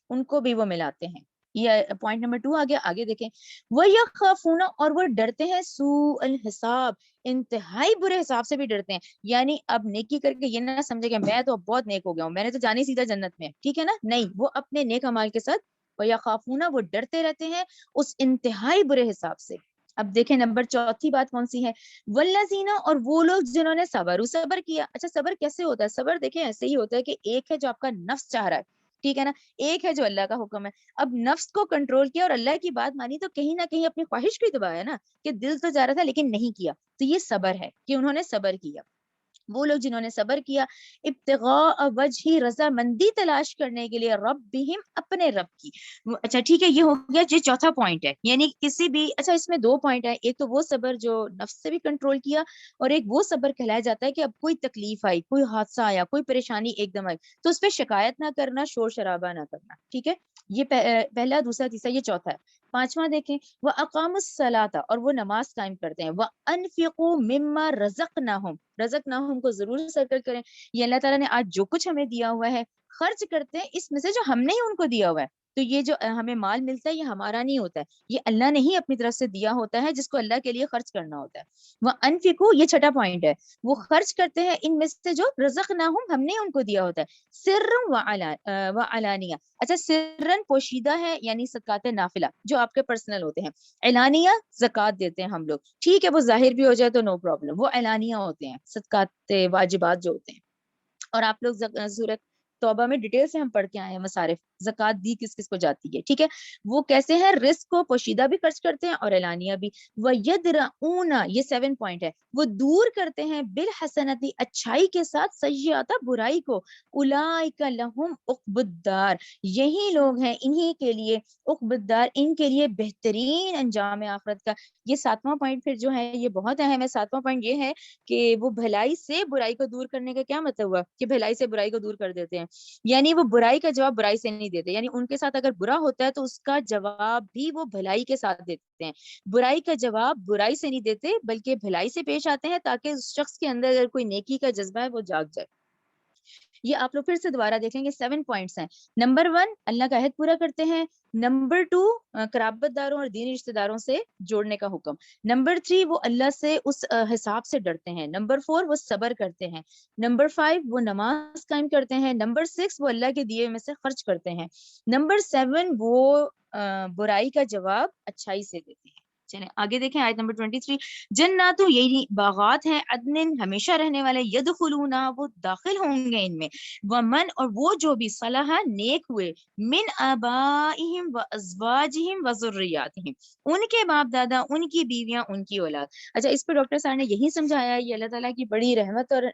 ان کو بھی وہ ملاتے ہیں. یہ پوائنٹ نمبر 2 آگے دیکھیں. وَيَخَافُونَ، اور وہ ڈرتے ہیں، سوء الحساب، انتہائی برے حساب سے بھی ڈرتے ہیں. یعنی اب نیکی کر کے یہ نہ سمجھے کہ میں تو بہت نیک ہو گیا ہوں، میں نے تو جانے سیدھا جنت میں، ٹھیک ہے نا. نہیں، وہ اپنے نیک اعمال کے ساتھ وَيَخَافُونَ، وہ ڈرتے رہتے ہیں اس انتہائی برے حساب سے. اب دیکھیں نمبر 4 بات کون سی ہے، والذین، اور وہ لوگ جنہوں نے صبر کیا. اچھا صبر کیسے ہوتا ہے؟ صبر دیکھیں ایسے ہی ہوتا ہے کہ ایک ہے جو آپ کا نفس چاہ رہا ہے، ٹھیک ہے نا، ایک ہے جو اللہ کا حکم ہے. اب نفس کو کنٹرول کیا اور اللہ کی بات مانی تو کہیں نہ کہیں اپنی خواہش کو ہی دبایا ہے نا، کہ دل تو جا رہا تھا لیکن نہیں کیا. تو یہ صبر ہے کہ انہوں نے صبر کیا. وہ لوگ جنہوں نے صبر کیا، ابتغاء وجہ، رضامندی تلاش کرنے کے لیے، ربہم، اپنے رب کی. اچھا ٹھیک ہے، یہ ہو گیا جو چوتھا پوائنٹ ہے. یعنی کسی بھی، اچھا اس میں 2 پوائنٹ ہے. ایک تو وہ صبر جو نفس سے بھی کنٹرول کیا، اور ایک وہ صبر کہلایا جاتا ہے کہ اب کوئی تکلیف آئی، کوئی حادثہ آیا، کوئی پریشانی ایک دم آئی تو اس پہ شکایت نہ کرنا، شور شرابہ نہ کرنا. ٹھیک ہے، یہ پہلا، دوسرا، تیسرا، یہ چوتھا ہے. 5واں دیکھیں، وہ اقام الصلاۃ، اور وہ نماز قائم کرتے ہیں، وہ انفقوا مما رزقناہم کو ضرور سرکل کریں. یہ اللہ تعالیٰ نے آج جو کچھ ہمیں دیا ہوا ہے خرچ کرتے ہیں اس میں سے جو ہم نے ہی ان کو دیا ہوا ہے. تو یہ جو ہمیں مال ملتا ہے یہ ہمارا نہیں ہوتا ہے، یہ اللہ نے ہی اپنی طرف سے دیا ہوتا ہے جس کو اللہ کے لیے خرچ کرنا ہوتا ہے. وہ انفقوا، یہ چھٹا پوائنٹ ہے، وہ خرچ کرتے ہیں ان میں سے جو رزقناہم، ہم نے ان کو دیا ہوتا ہے، سرا وعلانیہ. اچھا سرن پوشیدہ ہے، یعنی صدقات نافلہ جو آپ کے پرسنل ہوتے ہیں. اعلانیہ زکوٰۃ دیتے ہیں ہم لوگ، ٹھیک ہے، وہ ظاہر بھی ہو جائے تو نو پرابلم، وہ اعلانیہ ہوتے ہیں صدقات واجبات جو ہوتے ہیں. اور آپ لوگ سورۃ توبہ میں ڈیٹیل سے ہم پڑھ کے آئے ہیں مصارف، زکوٰۃ دی کس کس کو جاتی ہے، ٹھیک ہے. وہ کیسے ہیں، رزق کو پوشیدہ بھی خرچ کرتے ہیں اور اعلانیہ بھی. وَيَدْرَؤُونَ، یہ 7 پوائنٹ ہے، وہ دور کرتے ہیں بالحسنتی، اچھائی کے ساتھ، سیئۃ، برائی کو. اولئک لہم عقبی الدار، یہی لوگ ہیں، انہی کے لیے عقبی الدار، ان کے لیے بہترین انجام آخرت کا. یہ 7واں پوائنٹ پھر جو ہے یہ بہت اہم ہے. 7واں پوائنٹ یہ ہے کہ وہ بھلائی سے برائی کو دور کرنے کا کیا مطلب ہوا کہ بھلائی سے برائی کو دور کر دیتے ہیں. یعنی وہ برائی کا جواب برائی سے نہیں دیتے، یعنی ان کے ساتھ اگر برا ہوتا ہے تو اس کا جواب بھی وہ بھلائی کے ساتھ دیتے ہیں. برائی کا جواب برائی سے نہیں دیتے بلکہ بھلائی سے پیش آتے ہیں تاکہ اس شخص کے اندر اگر کوئی نیکی کا جذبہ ہے وہ جاگ جائے. یہ آپ لوگ پھر سے دوبارہ دیکھیں گے 7 پوائنٹس ہیں. نمبر 1 اللہ کا عہد پورا کرتے ہیں. نمبر 2 قرابت داروں اور دینی رشتہ داروں سے جوڑنے کا حکم. نمبر 3 وہ اللہ سے اس حساب سے ڈرتے ہیں. نمبر 4 وہ صبر کرتے ہیں. نمبر 5 وہ نماز قائم کرتے ہیں. نمبر 6 وہ اللہ کے دیے میں سے خرچ کرتے ہیں. نمبر 7 وہ برائی کا جواب اچھائی سے دیتے ہیں. چلیں آگے دیکھیں آیت نمبر 23. جنات، یہی باغات ہیں، عدن، ہمیشہ رہنے والے، یدخلون، وہ داخل ہوں گے ان میں، ومن، اور وہ جو بھی صلح، نیک ہوئے، من آبائہم و ازواجہم و ذریاتہم، ان کے باپ دادا، ان کی بیویاں، ان کی اولاد. اچھا اس پہ ڈاکٹر صاحب نے یہی سمجھایا، یہ اللہ تعالیٰ کی بڑی رحمت اور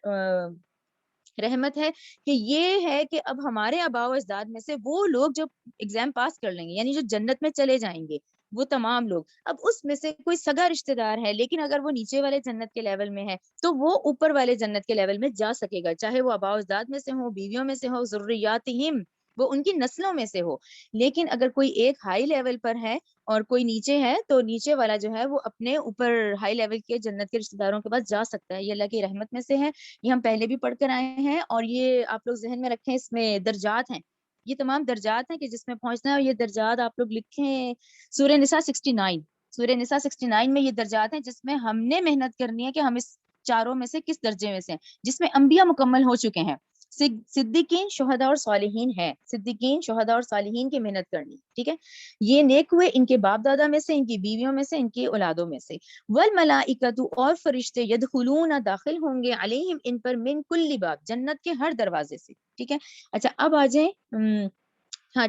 رحمت ہے کہ یہ ہے کہ اب ہمارے آباء و اجداد میں سے وہ لوگ جو ایگزام پاس کر لیں گے، یعنی جو جنت میں چلے جائیں گے، وہ تمام لوگ، اب اس میں سے کوئی سگا رشتہ دار ہے لیکن اگر وہ نیچے والے جنت کے لیول میں ہے تو وہ اوپر والے جنت کے لیول میں جا سکے گا، چاہے وہ آباء و اجداد میں سے ہو، بیویوں میں سے ہو، ذریاتہم، وہ ان کی نسلوں میں سے ہو. لیکن اگر کوئی ایک ہائی لیول پر ہے اور کوئی نیچے ہے تو نیچے والا جو ہے وہ اپنے اوپر ہائی لیول کے جنت کے رشتہ داروں کے پاس جا سکتا ہے. یہ اللہ کی رحمت میں سے ہے، یہ ہم پہلے بھی پڑھ کر آئے ہیں اور یہ آپ لوگ ذہن میں رکھیں، اس میں درجات ہیں، یہ تمام درجات ہیں کہ جس میں پہنچنا ہے. اور یہ درجات آپ لوگ لکھیں سورہ نساء 69، سورہ نساء 69 میں یہ درجات ہیں جس میں ہم نے محنت کرنی ہے کہ ہم اس چاروں میں سے کس درجے میں سے ہیں، جس میں انبیاء مکمل ہو چکے ہیں، صدیقین، شہداء اور صالحین ہیں، صدیقین، شہداء اور صالحین کی محنت کرنی، ٹھیک ہے، یہ نیک ہوئے ان کے باپ دادا میں سے، ان کی بیویوں میں سے، ان کی اولادوں میں سے، والملائکۃ اور فرشتے، یدخلون داخل ہوں گے، علیہم ان پر، من کل باب جنت کے ہر دروازے سے، ٹھیک ہے۔ اچھا اب آ جائیں ہاں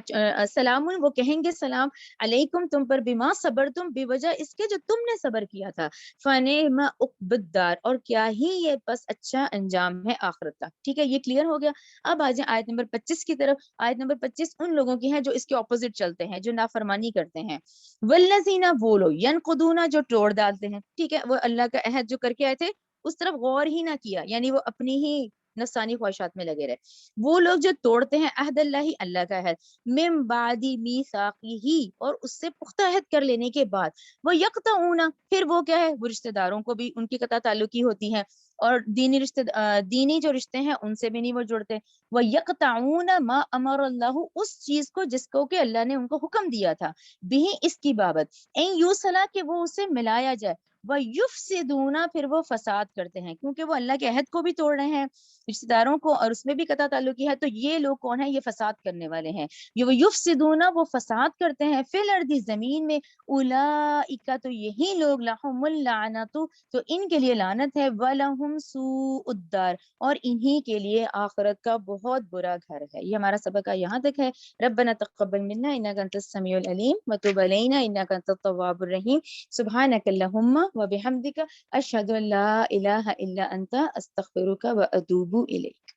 سلام، وہ کہیں گے سلام علیکم تم پر، بما صبر تم، بے وجہ اس کے جو تم نے صبر کیا تھا، فنعم عقبی الدار، اور کیا ہی یہ بس اچھا انجام ہے آخرت کا، ٹھیک ہے، یہ کلیئر ہو گیا۔ اب آ جائیں آیت نمبر 25 کی طرف۔ آیت نمبر 25 ان لوگوں کی ہے جو اس کے اپوزٹ چلتے ہیں، جو نافرمانی کرتے ہیں، والذین، وہ لوگ، ینقضون، جو توڑ ڈالتے ہیں، ٹھیک ہے، وہ اللہ کا عہد جو کر کے آئے تھے اس طرف غور ہی نہ کیا، یعنی وہ اپنی ہی نفسانی خواہشات میں لگے رہے، وہ لوگ جو توڑتے ہیں عہد اللہ، اللہ کا عہد، من بعد میثاقہ، اور اس سے پختہ عہد کر لینے کے بعد، وہ یقطعون، پھر وہ کیا ہے، وہ رشتہ داروں کو بھی ان کی قطع تعلقی ہوتی ہے، اور دینی جو رشتے ہیں ان سے بھی نہیں وہ جڑتے، وہ یقطعون ما امر اللہ، اس چیز کو جس کو کہ اللہ نے ان کو حکم دیا تھا، بھی اس کی بابت، این یوصلا، کہ وہ اسے ملایا جائے، وہ یفسدون، پھر وہ فساد کرتے ہیں، کیونکہ وہ اللہ کے عہد کو بھی توڑ رہے ہیں، رشتہ داروں کو، اور اس میں بھی قطع تعلقی ہے، تو یہ لوگ کون ہیں، یہ فساد کرنے والے ہیں، یہ وہ یفسدون، وہ فساد کرتے ہیں، فی الارض، زمین میں، اولئک، تو یہی لوگ، لہم اللعنت، تو ان کے لیے لعنت ہے، ولہم سوء الدار، اور انہی کے لیے آخرت کا بہت برا گھر ہے۔ یہ ہمارا سبق یہاں تک ہے۔ ربنا تقبل منا انک انت السمیع العلیم وتب علینا انک انت التواب الرحیم، سبحانک اللہم وبحمدک، اشہد ان لا الہ الا انت، استغفرک واتوب الیک۔